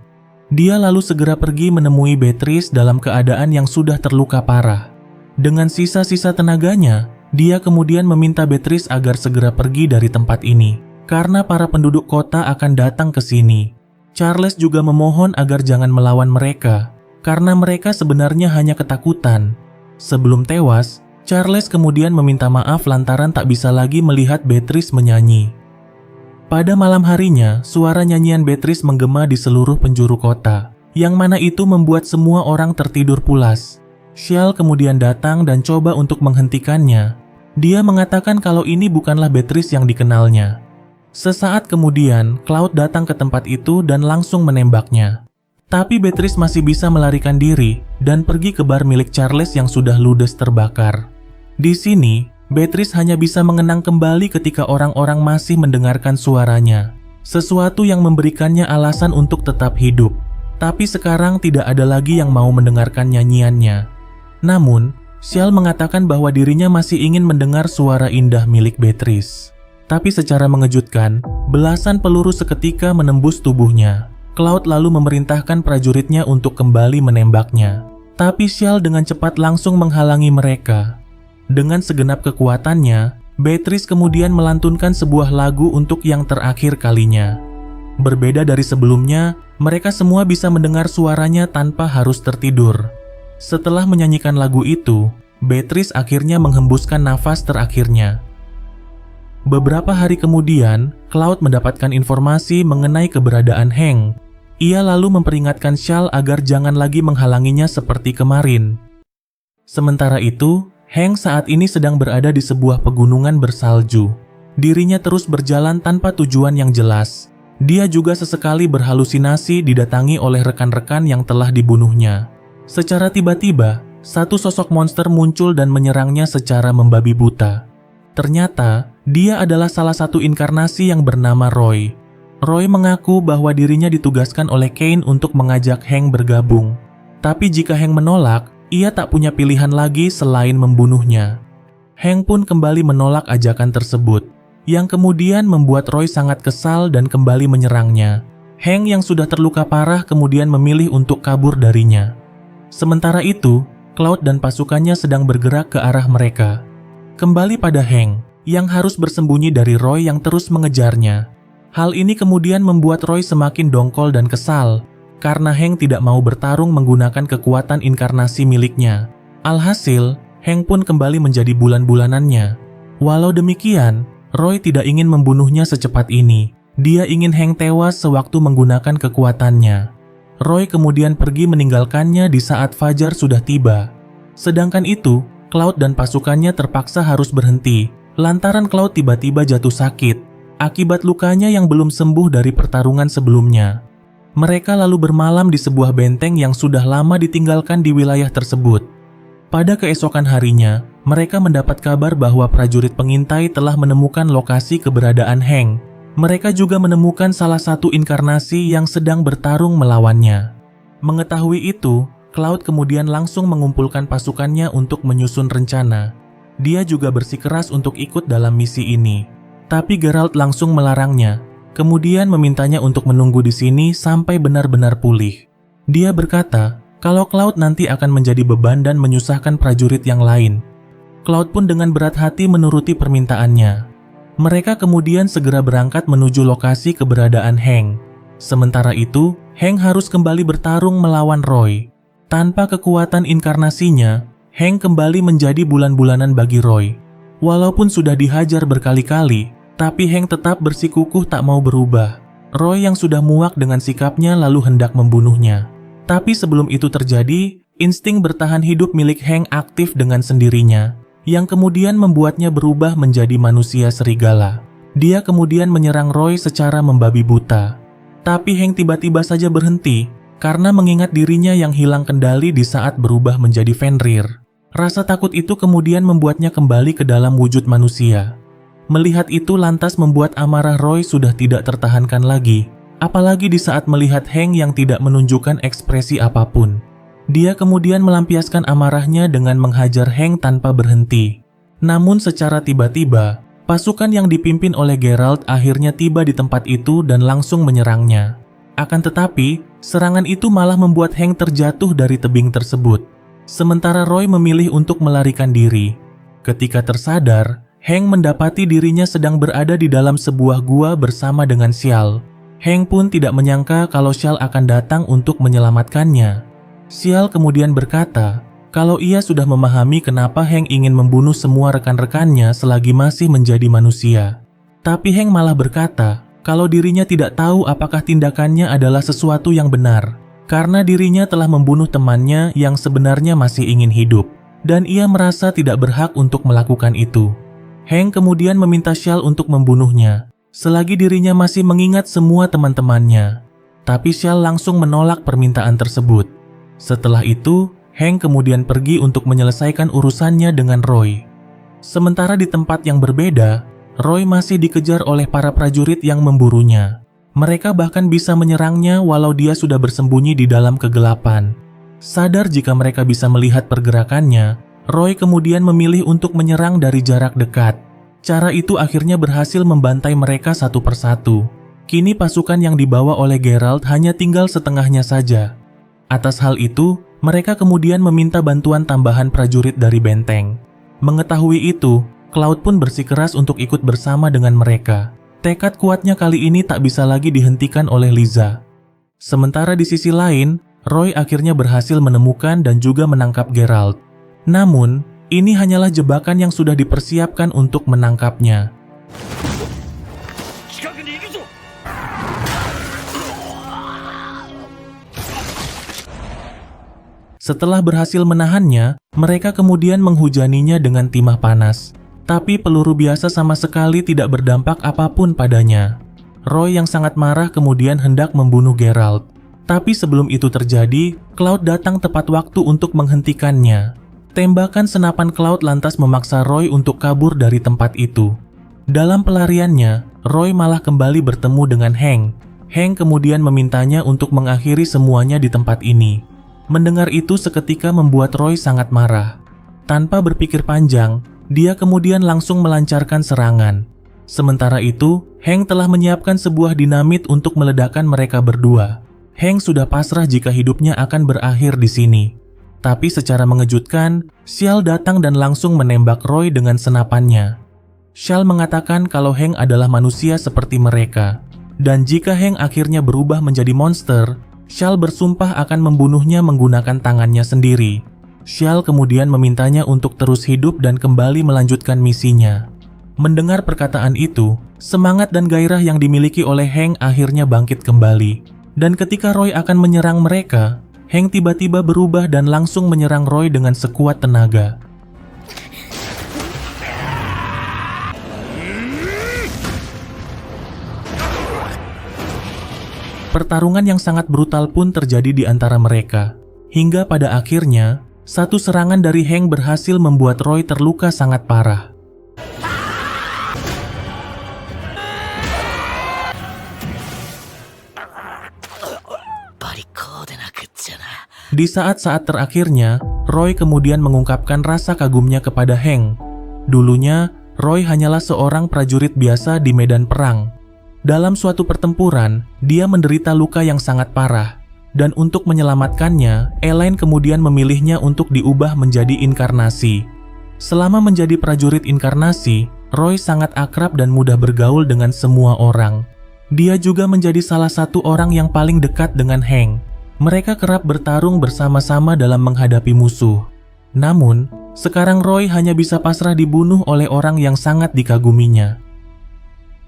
Dia lalu segera pergi menemui Beatrice dalam keadaan yang sudah terluka parah. Dengan sisa-sisa tenaganya, dia kemudian meminta Beatrice agar segera pergi dari tempat ini, karena para penduduk kota akan datang ke sini. Charles juga memohon agar jangan melawan mereka, karena mereka sebenarnya hanya ketakutan. Sebelum tewas, Charles kemudian meminta maaf lantaran tak bisa lagi melihat Beatrice menyanyi. Pada malam harinya, suara nyanyian Beatrice menggema di seluruh penjuru kota, yang mana itu membuat semua orang tertidur pulas. Shal kemudian datang dan coba untuk menghentikannya. Dia mengatakan kalau ini bukanlah Beatrice yang dikenalnya. Sesaat kemudian, Cloud datang ke tempat itu dan langsung menembaknya. Tapi Beatrice masih bisa melarikan diri dan pergi ke bar milik Charles yang sudah ludes terbakar. Di sini, Beatrice hanya bisa mengenang kembali ketika orang-orang masih mendengarkan suaranya. Sesuatu yang memberikannya alasan untuk tetap hidup. Tapi sekarang tidak ada lagi yang mau mendengarkan nyanyiannya. Namun, Shal mengatakan bahwa dirinya masih ingin mendengar suara indah milik Beatrice. Tapi secara mengejutkan, belasan peluru seketika menembus tubuhnya. Cloud lalu memerintahkan prajuritnya untuk kembali menembaknya. Tapi Shal dengan cepat langsung menghalangi mereka. Dengan segenap kekuatannya, Beatrice kemudian melantunkan sebuah lagu untuk yang terakhir kalinya. Berbeda dari sebelumnya, mereka semua bisa mendengar suaranya tanpa harus tertidur. Setelah menyanyikan lagu itu, Beatrice akhirnya menghembuskan nafas terakhirnya. Beberapa hari kemudian, Cloud mendapatkan informasi mengenai keberadaan Hank. Ia lalu memperingatkan Shal agar jangan lagi menghalanginya seperti kemarin. Sementara itu, Hank saat ini sedang berada di sebuah pegunungan bersalju. Dirinya terus berjalan tanpa tujuan yang jelas. Dia juga sesekali berhalusinasi didatangi oleh rekan-rekan yang telah dibunuhnya. Secara tiba-tiba, satu sosok monster muncul dan menyerangnya secara membabi buta. Ternyata, dia adalah salah satu inkarnasi yang bernama Roy. Roy mengaku bahwa dirinya ditugaskan oleh Kane untuk mengajak Hank bergabung. Tapi jika Hank menolak, ia tak punya pilihan lagi selain membunuhnya. Hank pun kembali menolak ajakan tersebut, yang kemudian membuat Roy sangat kesal dan kembali menyerangnya. Hank yang sudah terluka parah kemudian memilih untuk kabur darinya. Sementara itu, Cloud dan pasukannya sedang bergerak ke arah mereka. Kembali pada Hank, yang harus bersembunyi dari Roy yang terus mengejarnya. Hal ini kemudian membuat Roy semakin dongkol dan kesal, karena Hank tidak mau bertarung menggunakan kekuatan inkarnasi miliknya. Alhasil, Hank pun kembali menjadi bulan-bulanannya. Walau demikian, Roy tidak ingin membunuhnya secepat ini. Dia ingin Hank tewas sewaktu menggunakan kekuatannya. Roy kemudian pergi meninggalkannya di saat fajar sudah tiba. Sedangkan itu, Cloud dan pasukannya terpaksa harus berhenti, lantaran Cloud tiba-tiba jatuh sakit, akibat lukanya yang belum sembuh dari pertarungan sebelumnya. Mereka lalu bermalam di sebuah benteng yang sudah lama ditinggalkan di wilayah tersebut. Pada keesokan harinya, mereka mendapat kabar bahwa prajurit pengintai telah menemukan lokasi keberadaan Hank. Mereka juga menemukan salah satu inkarnasi yang sedang bertarung melawannya. Mengetahui itu, Cloud kemudian langsung mengumpulkan pasukannya untuk menyusun rencana. Dia juga bersikeras untuk ikut dalam misi ini. Tapi Geralt langsung melarangnya, kemudian memintanya untuk menunggu di sini sampai benar-benar pulih. Dia berkata kalau Cloud nanti akan menjadi beban dan menyusahkan prajurit yang lain. Cloud pun dengan berat hati menuruti permintaannya. Mereka kemudian segera berangkat menuju lokasi keberadaan Hank. Sementara itu, Hank harus kembali bertarung melawan Roy. Tanpa kekuatan inkarnasinya, Hank kembali menjadi bulan-bulanan bagi Roy. Walaupun sudah dihajar berkali-kali, tapi Hank tetap bersikukuh tak mau berubah. Roy yang sudah muak dengan sikapnya lalu hendak membunuhnya. Tapi sebelum itu terjadi, insting bertahan hidup milik Hank aktif dengan sendirinya, yang kemudian membuatnya berubah menjadi manusia serigala. Dia kemudian menyerang Roy secara membabi buta. Tapi Hank tiba-tiba saja berhenti karena mengingat dirinya yang hilang kendali di saat berubah menjadi Fenrir. Rasa takut itu kemudian membuatnya kembali ke dalam wujud manusia. Melihat itu lantas membuat amarah Roy sudah tidak tertahankan lagi, apalagi di saat melihat Hank yang tidak menunjukkan ekspresi apapun. Dia kemudian melampiaskan amarahnya dengan menghajar Hank tanpa berhenti. Namun secara tiba-tiba, pasukan yang dipimpin oleh Geralt akhirnya tiba di tempat itu dan langsung menyerangnya. Akan tetapi, serangan itu malah membuat Hank terjatuh dari tebing tersebut. Sementara Roy memilih untuk melarikan diri. Ketika tersadar, Hank mendapati dirinya sedang berada di dalam sebuah gua bersama dengan Shal. Hank pun tidak menyangka kalau Shal akan datang untuk menyelamatkannya. Shal kemudian berkata kalau ia sudah memahami kenapa Hank ingin membunuh semua rekan-rekannya selagi masih menjadi manusia. Tapi Hank malah berkata kalau dirinya tidak tahu apakah tindakannya adalah sesuatu yang benar, karena dirinya telah membunuh temannya yang sebenarnya masih ingin hidup, dan ia merasa tidak berhak untuk melakukan itu. Hank kemudian meminta Shal untuk membunuhnya, selagi dirinya masih mengingat semua teman-temannya. Tapi Shal langsung menolak permintaan tersebut. Setelah itu, Hank kemudian pergi untuk menyelesaikan urusannya dengan Roy. Sementara di tempat yang berbeda, Roy masih dikejar oleh para prajurit yang memburunya. Mereka bahkan bisa menyerangnya walau dia sudah bersembunyi di dalam kegelapan. Sadar jika mereka bisa melihat pergerakannya, Roy kemudian memilih untuk menyerang dari jarak dekat. Cara itu akhirnya berhasil membantai mereka satu persatu. Kini pasukan yang dibawa oleh Geralt hanya tinggal setengahnya saja. Atas hal itu, mereka kemudian meminta bantuan tambahan prajurit dari benteng. Mengetahui itu, Cloud pun bersikeras untuk ikut bersama dengan mereka. Tekad kuatnya kali ini tak bisa lagi dihentikan oleh Liza. Sementara di sisi lain, Roy akhirnya berhasil menemukan dan juga menangkap Geralt. Namun, ini hanyalah jebakan yang sudah dipersiapkan untuk menangkapnya. Setelah berhasil menahannya, mereka kemudian menghujaninya dengan timah panas. Tapi peluru biasa sama sekali tidak berdampak apapun padanya. Roy yang sangat marah kemudian hendak membunuh Geralt. Tapi sebelum itu terjadi, Cloud datang tepat waktu untuk menghentikannya. Tembakan senapan Cloud lantas memaksa Roy untuk kabur dari tempat itu. Dalam pelariannya, Roy malah kembali bertemu dengan Hank. Hank kemudian memintanya untuk mengakhiri semuanya di tempat ini. Mendengar itu seketika membuat Roy sangat marah. Tanpa berpikir panjang, dia kemudian langsung melancarkan serangan. Sementara itu, Hank telah menyiapkan sebuah dinamit untuk meledakkan mereka berdua. Hank sudah pasrah jika hidupnya akan berakhir di sini. Tapi secara mengejutkan, Shal datang dan langsung menembak Roy dengan senapannya. Shal mengatakan kalau Hank adalah manusia seperti mereka. Dan jika Hank akhirnya berubah menjadi monster, Shal bersumpah akan membunuhnya menggunakan tangannya sendiri. Shal kemudian memintanya untuk terus hidup dan kembali melanjutkan misinya. Mendengar perkataan itu, semangat dan gairah yang dimiliki oleh Hank akhirnya bangkit kembali. Dan ketika Roy akan menyerang mereka, Hank tiba-tiba berubah dan langsung menyerang Roy dengan sekuat tenaga. Pertarungan yang sangat brutal pun terjadi di antara mereka. Hingga pada akhirnya, satu serangan dari Hank berhasil membuat Roy terluka sangat parah. Di saat-saat terakhirnya, Roy kemudian mengungkapkan rasa kagumnya kepada Hank. Dulunya, Roy hanyalah seorang prajurit biasa di medan perang. Dalam suatu pertempuran, dia menderita luka yang sangat parah. Dan untuk menyelamatkannya, Elaine kemudian memilihnya untuk diubah menjadi inkarnasi. Selama menjadi prajurit inkarnasi, Roy sangat akrab dan mudah bergaul dengan semua orang. Dia juga menjadi salah satu orang yang paling dekat dengan Hank. Mereka kerap bertarung bersama-sama dalam menghadapi musuh. Namun, sekarang Roy hanya bisa pasrah dibunuh oleh orang yang sangat dikaguminya.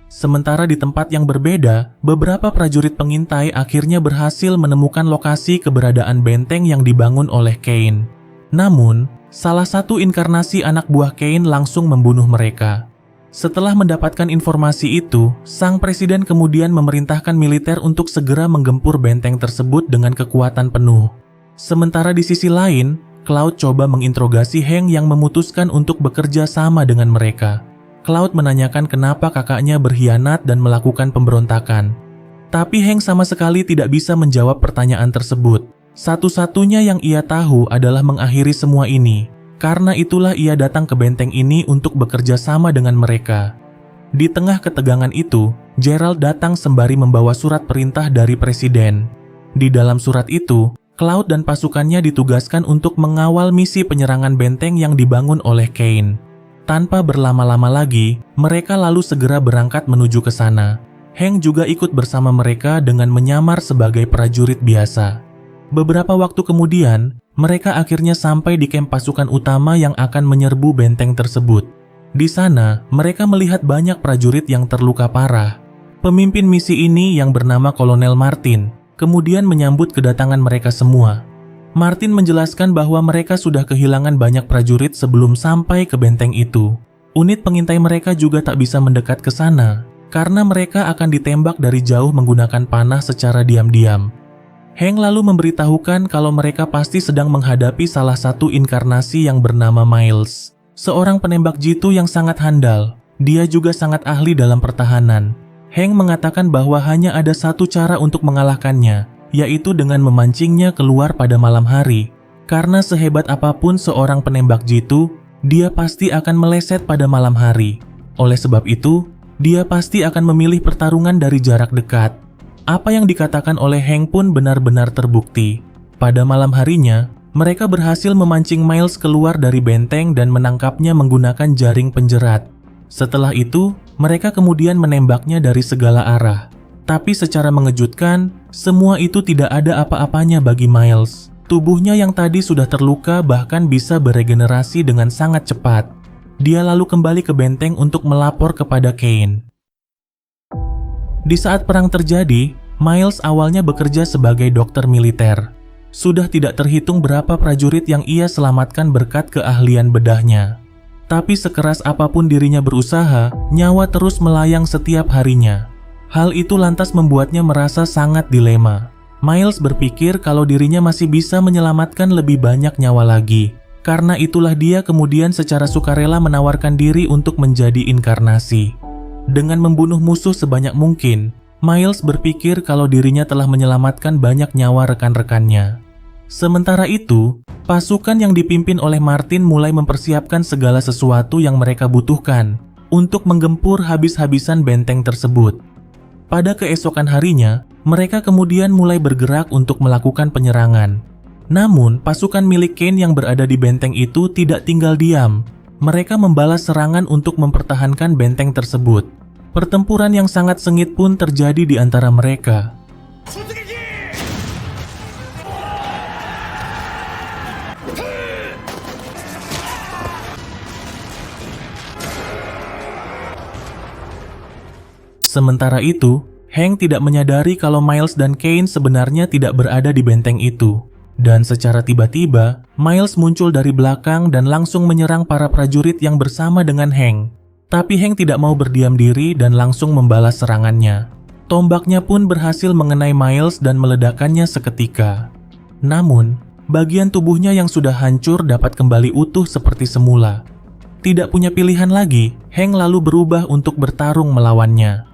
Sementara di tempat yang berbeda, beberapa prajurit pengintai akhirnya berhasil menemukan lokasi keberadaan benteng yang dibangun oleh Kane. Namun, salah satu inkarnasi anak buah Kane langsung membunuh mereka. Setelah mendapatkan informasi itu, sang presiden kemudian memerintahkan militer untuk segera menggempur benteng tersebut dengan kekuatan penuh. Sementara di sisi lain, Cloud coba menginterogasi Hank yang memutuskan untuk bekerja sama dengan mereka. Cloud menanyakan kenapa kakaknya berkhianat dan melakukan pemberontakan. Tapi Hank sama sekali tidak bisa menjawab pertanyaan tersebut. Satu-satunya yang ia tahu adalah mengakhiri semua ini. Karena itulah ia datang ke benteng ini untuk bekerja sama dengan mereka. Di tengah ketegangan itu, Gerald datang sembari membawa surat perintah dari presiden. Di dalam surat itu, Cloud dan pasukannya ditugaskan untuk mengawal misi penyerangan benteng yang dibangun oleh Kane. Tanpa berlama-lama lagi, mereka lalu segera berangkat menuju ke sana. Hank juga ikut bersama mereka dengan menyamar sebagai prajurit biasa. Beberapa waktu kemudian, mereka akhirnya sampai di kamp pasukan utama yang akan menyerbu benteng tersebut. Di sana, mereka melihat banyak prajurit yang terluka parah. Pemimpin misi ini yang bernama Kolonel Martin, kemudian menyambut kedatangan mereka semua. Martin menjelaskan bahwa mereka sudah kehilangan banyak prajurit sebelum sampai ke benteng itu. Unit pengintai mereka juga tak bisa mendekat ke sana, karena mereka akan ditembak dari jauh menggunakan panah secara diam-diam. Hank lalu memberitahukan kalau mereka pasti sedang menghadapi salah satu inkarnasi yang bernama Miles, seorang penembak jitu yang sangat handal. Dia juga sangat ahli dalam pertahanan. Hank mengatakan bahwa hanya ada satu cara untuk mengalahkannya, yaitu dengan memancingnya keluar pada malam hari. Karena sehebat apapun seorang penembak jitu, dia pasti akan meleset pada malam hari. Oleh sebab itu, dia pasti akan memilih pertarungan dari jarak dekat. Apa yang dikatakan oleh Hank pun benar-benar terbukti. Pada malam harinya, mereka berhasil memancing Miles keluar dari benteng dan menangkapnya menggunakan jaring penjerat. Setelah itu, mereka kemudian menembaknya dari segala arah. Tapi secara mengejutkan, semua itu tidak ada apa-apanya bagi Miles. Tubuhnya yang tadi sudah terluka bahkan bisa beregenerasi dengan sangat cepat. Dia lalu kembali ke benteng untuk melapor kepada Kane. Di saat perang terjadi, Miles awalnya bekerja sebagai dokter militer. Sudah tidak terhitung berapa prajurit yang ia selamatkan berkat keahlian bedahnya. Tapi sekeras apapun dirinya berusaha, nyawa terus melayang setiap harinya. Hal itu lantas membuatnya merasa sangat dilema. Miles berpikir kalau dirinya masih bisa menyelamatkan lebih banyak nyawa lagi. Karena itulah dia kemudian secara sukarela menawarkan diri untuk menjadi inkarnasi. Dengan membunuh musuh sebanyak mungkin, Miles berpikir kalau dirinya telah menyelamatkan banyak nyawa rekan-rekannya. Sementara itu, pasukan yang dipimpin oleh Martin mulai mempersiapkan segala sesuatu yang mereka butuhkan untuk menggempur habis-habisan benteng tersebut. Pada keesokan harinya, mereka kemudian mulai bergerak untuk melakukan penyerangan. Namun, pasukan milik Kane yang berada di benteng itu tidak tinggal diam. Mereka membalas serangan untuk mempertahankan benteng tersebut. Pertempuran yang sangat sengit pun terjadi di antara mereka. Sementara itu, Hank tidak menyadari kalau Miles dan Kane sebenarnya tidak berada di benteng itu. Dan secara tiba-tiba, Miles muncul dari belakang dan langsung menyerang para prajurit yang bersama dengan Hank. Tapi Hank tidak mau berdiam diri dan langsung membalas serangannya. Tombaknya pun berhasil mengenai Miles dan meledakkannya seketika. Namun, bagian tubuhnya yang sudah hancur dapat kembali utuh seperti semula. Tidak punya pilihan lagi, Hank lalu berubah untuk bertarung melawannya.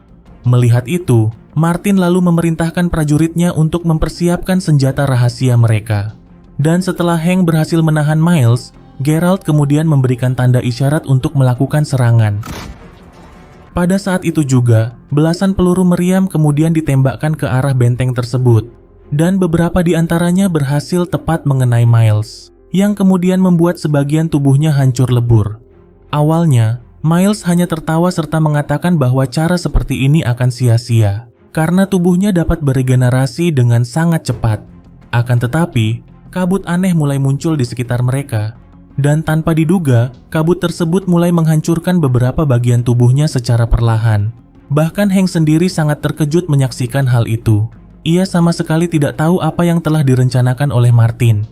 Melihat itu, Martin lalu memerintahkan prajuritnya untuk mempersiapkan senjata rahasia mereka. Dan setelah Hank berhasil menahan Miles, Geralt kemudian memberikan tanda isyarat untuk melakukan serangan. Pada saat itu juga, belasan peluru meriam kemudian ditembakkan ke arah benteng tersebut, dan beberapa di antaranya berhasil tepat mengenai Miles, yang kemudian membuat sebagian tubuhnya hancur lebur. Awalnya, Miles hanya tertawa serta mengatakan bahwa cara seperti ini akan sia-sia, karena tubuhnya dapat beregenerasi dengan sangat cepat. Akan tetapi, kabut aneh mulai muncul di sekitar mereka. Dan tanpa diduga, kabut tersebut mulai menghancurkan beberapa bagian tubuhnya secara perlahan. Bahkan Hank sendiri sangat terkejut menyaksikan hal itu. Ia sama sekali tidak tahu apa yang telah direncanakan oleh Martin.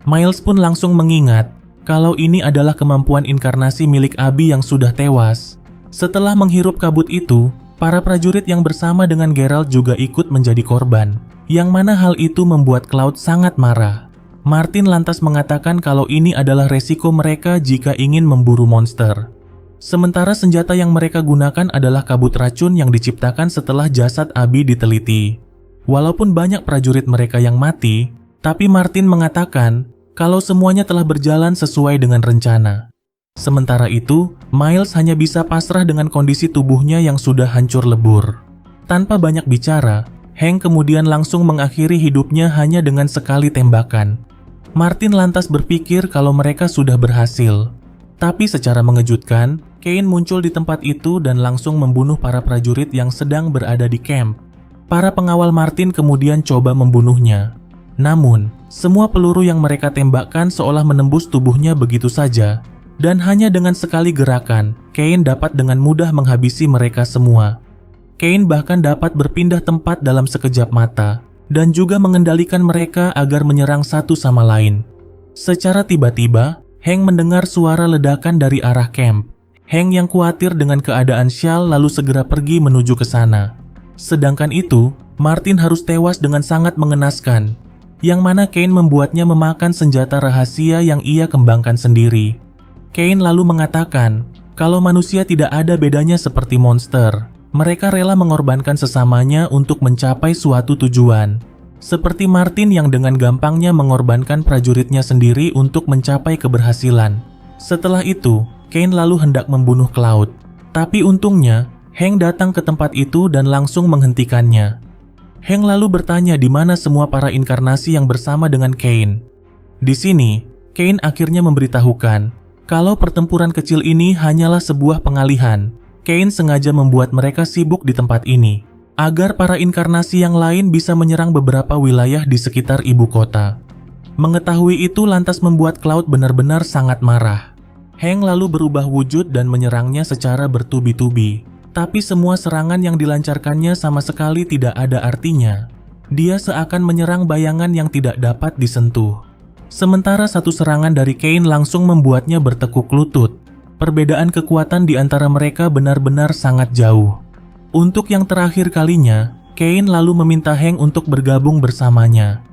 Miles pun langsung mengingat kalau ini adalah kemampuan inkarnasi milik Abi yang sudah tewas. Setelah menghirup kabut itu, para prajurit yang bersama dengan Geralt juga ikut menjadi korban, yang mana hal itu membuat Cloud sangat marah. Martin lantas mengatakan kalau ini adalah resiko mereka jika ingin memburu monster. Sementara senjata yang mereka gunakan adalah kabut racun yang diciptakan setelah jasad Abi diteliti. Walaupun banyak prajurit mereka yang mati, tapi Martin mengatakan kalau semuanya telah berjalan sesuai dengan rencana. Sementara itu, Miles hanya bisa pasrah dengan kondisi tubuhnya yang sudah hancur lebur. Tanpa banyak bicara, Hank kemudian langsung mengakhiri hidupnya hanya dengan sekali tembakan. Martin lantas berpikir kalau mereka sudah berhasil. Tapi secara mengejutkan, Cain muncul di tempat itu dan langsung membunuh para prajurit yang sedang berada di camp. Para pengawal Martin kemudian coba membunuhnya. Namun, semua peluru yang mereka tembakkan seolah menembus tubuhnya begitu saja. Dan hanya dengan sekali gerakan, Cain dapat dengan mudah menghabisi mereka semua. Cain bahkan dapat berpindah tempat dalam sekejap mata, dan juga mengendalikan mereka agar menyerang satu sama lain. Secara tiba-tiba, Hank mendengar suara ledakan dari arah camp. Hank yang khawatir dengan keadaan Shal lalu segera pergi menuju ke sana. Sedangkan itu, Martin harus tewas dengan sangat mengenaskan, yang mana Cain membuatnya memakan senjata rahasia yang ia kembangkan sendiri. Cain lalu mengatakan kalau manusia tidak ada bedanya seperti monster. Mereka rela mengorbankan sesamanya untuk mencapai suatu tujuan. Seperti Martin yang dengan gampangnya mengorbankan prajuritnya sendiri untuk mencapai keberhasilan. Setelah itu, Cain lalu hendak membunuh Cloud. Tapi untungnya, Hank datang ke tempat itu dan langsung menghentikannya. Hank lalu bertanya di mana semua para inkarnasi yang bersama dengan Cain. Di sini, Cain akhirnya memberitahukan kalau pertempuran kecil ini hanyalah sebuah pengalihan. Cain sengaja membuat mereka sibuk di tempat ini, agar para inkarnasi yang lain bisa menyerang beberapa wilayah di sekitar ibu kota. Mengetahui itu lantas membuat Cloud benar-benar sangat marah. Hank lalu berubah wujud dan menyerangnya secara bertubi-tubi. Tapi semua serangan yang dilancarkannya sama sekali tidak ada artinya. Dia seakan menyerang bayangan yang tidak dapat disentuh. Sementara satu serangan dari Cain langsung membuatnya bertekuk lutut. Perbedaan kekuatan di antara mereka benar-benar sangat jauh. Untuk yang terakhir kalinya, Cain lalu meminta Hank untuk bergabung bersamanya.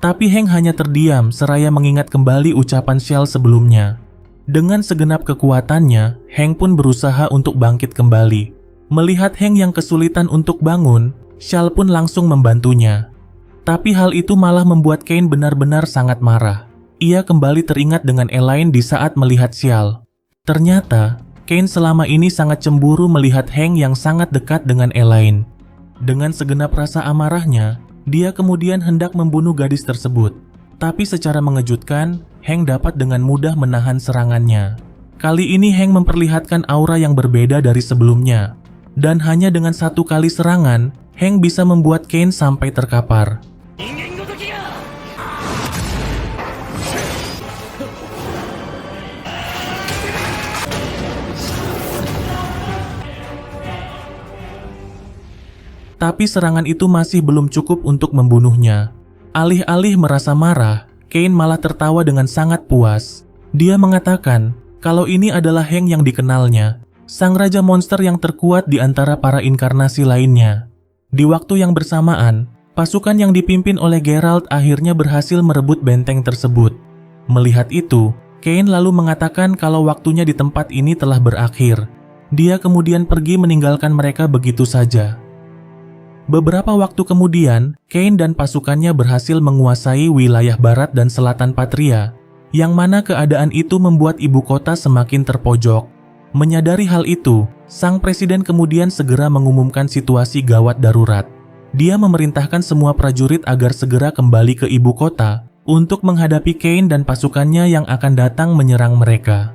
Tapi Hank hanya terdiam seraya mengingat kembali ucapan Shal sebelumnya. Dengan segenap kekuatannya, Hank pun berusaha untuk bangkit kembali. Melihat Hank yang kesulitan untuk bangun, Shal pun langsung membantunya. Tapi hal itu malah membuat Cain benar-benar sangat marah. Ia kembali teringat dengan Elaine di saat melihat Shal. Ternyata, Cain selama ini sangat cemburu melihat Hank yang sangat dekat dengan Elaine. Dengan segenap rasa amarahnya, dia kemudian hendak membunuh gadis tersebut. Tapi secara mengejutkan, Hank dapat dengan mudah menahan serangannya. Kali ini Hank memperlihatkan aura yang berbeda dari sebelumnya. Dan hanya dengan satu kali serangan, Hank bisa membuat Cain sampai terkapar. Tapi serangan itu masih belum cukup untuk membunuhnya. Alih-alih merasa marah, Cain malah tertawa dengan sangat puas. Dia mengatakan kalau ini adalah Hank yang dikenalnya, sang raja monster yang terkuat di antara para inkarnasi lainnya. Di waktu yang bersamaan, pasukan yang dipimpin oleh Geralt akhirnya berhasil merebut benteng tersebut. Melihat itu, Cain lalu mengatakan kalau waktunya di tempat ini telah berakhir. Dia kemudian pergi meninggalkan mereka begitu saja. Beberapa waktu kemudian, Kane dan pasukannya berhasil menguasai wilayah barat dan selatan Patria, yang mana keadaan itu membuat ibu kota semakin terpojok. Menyadari hal itu, sang presiden kemudian segera mengumumkan situasi gawat darurat. Dia memerintahkan semua prajurit agar segera kembali ke ibu kota untuk menghadapi Kane dan pasukannya yang akan datang menyerang mereka.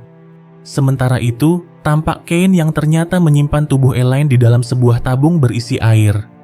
Sementara itu, tampak Kane yang ternyata menyimpan tubuh Elaine di dalam sebuah tabung berisi air.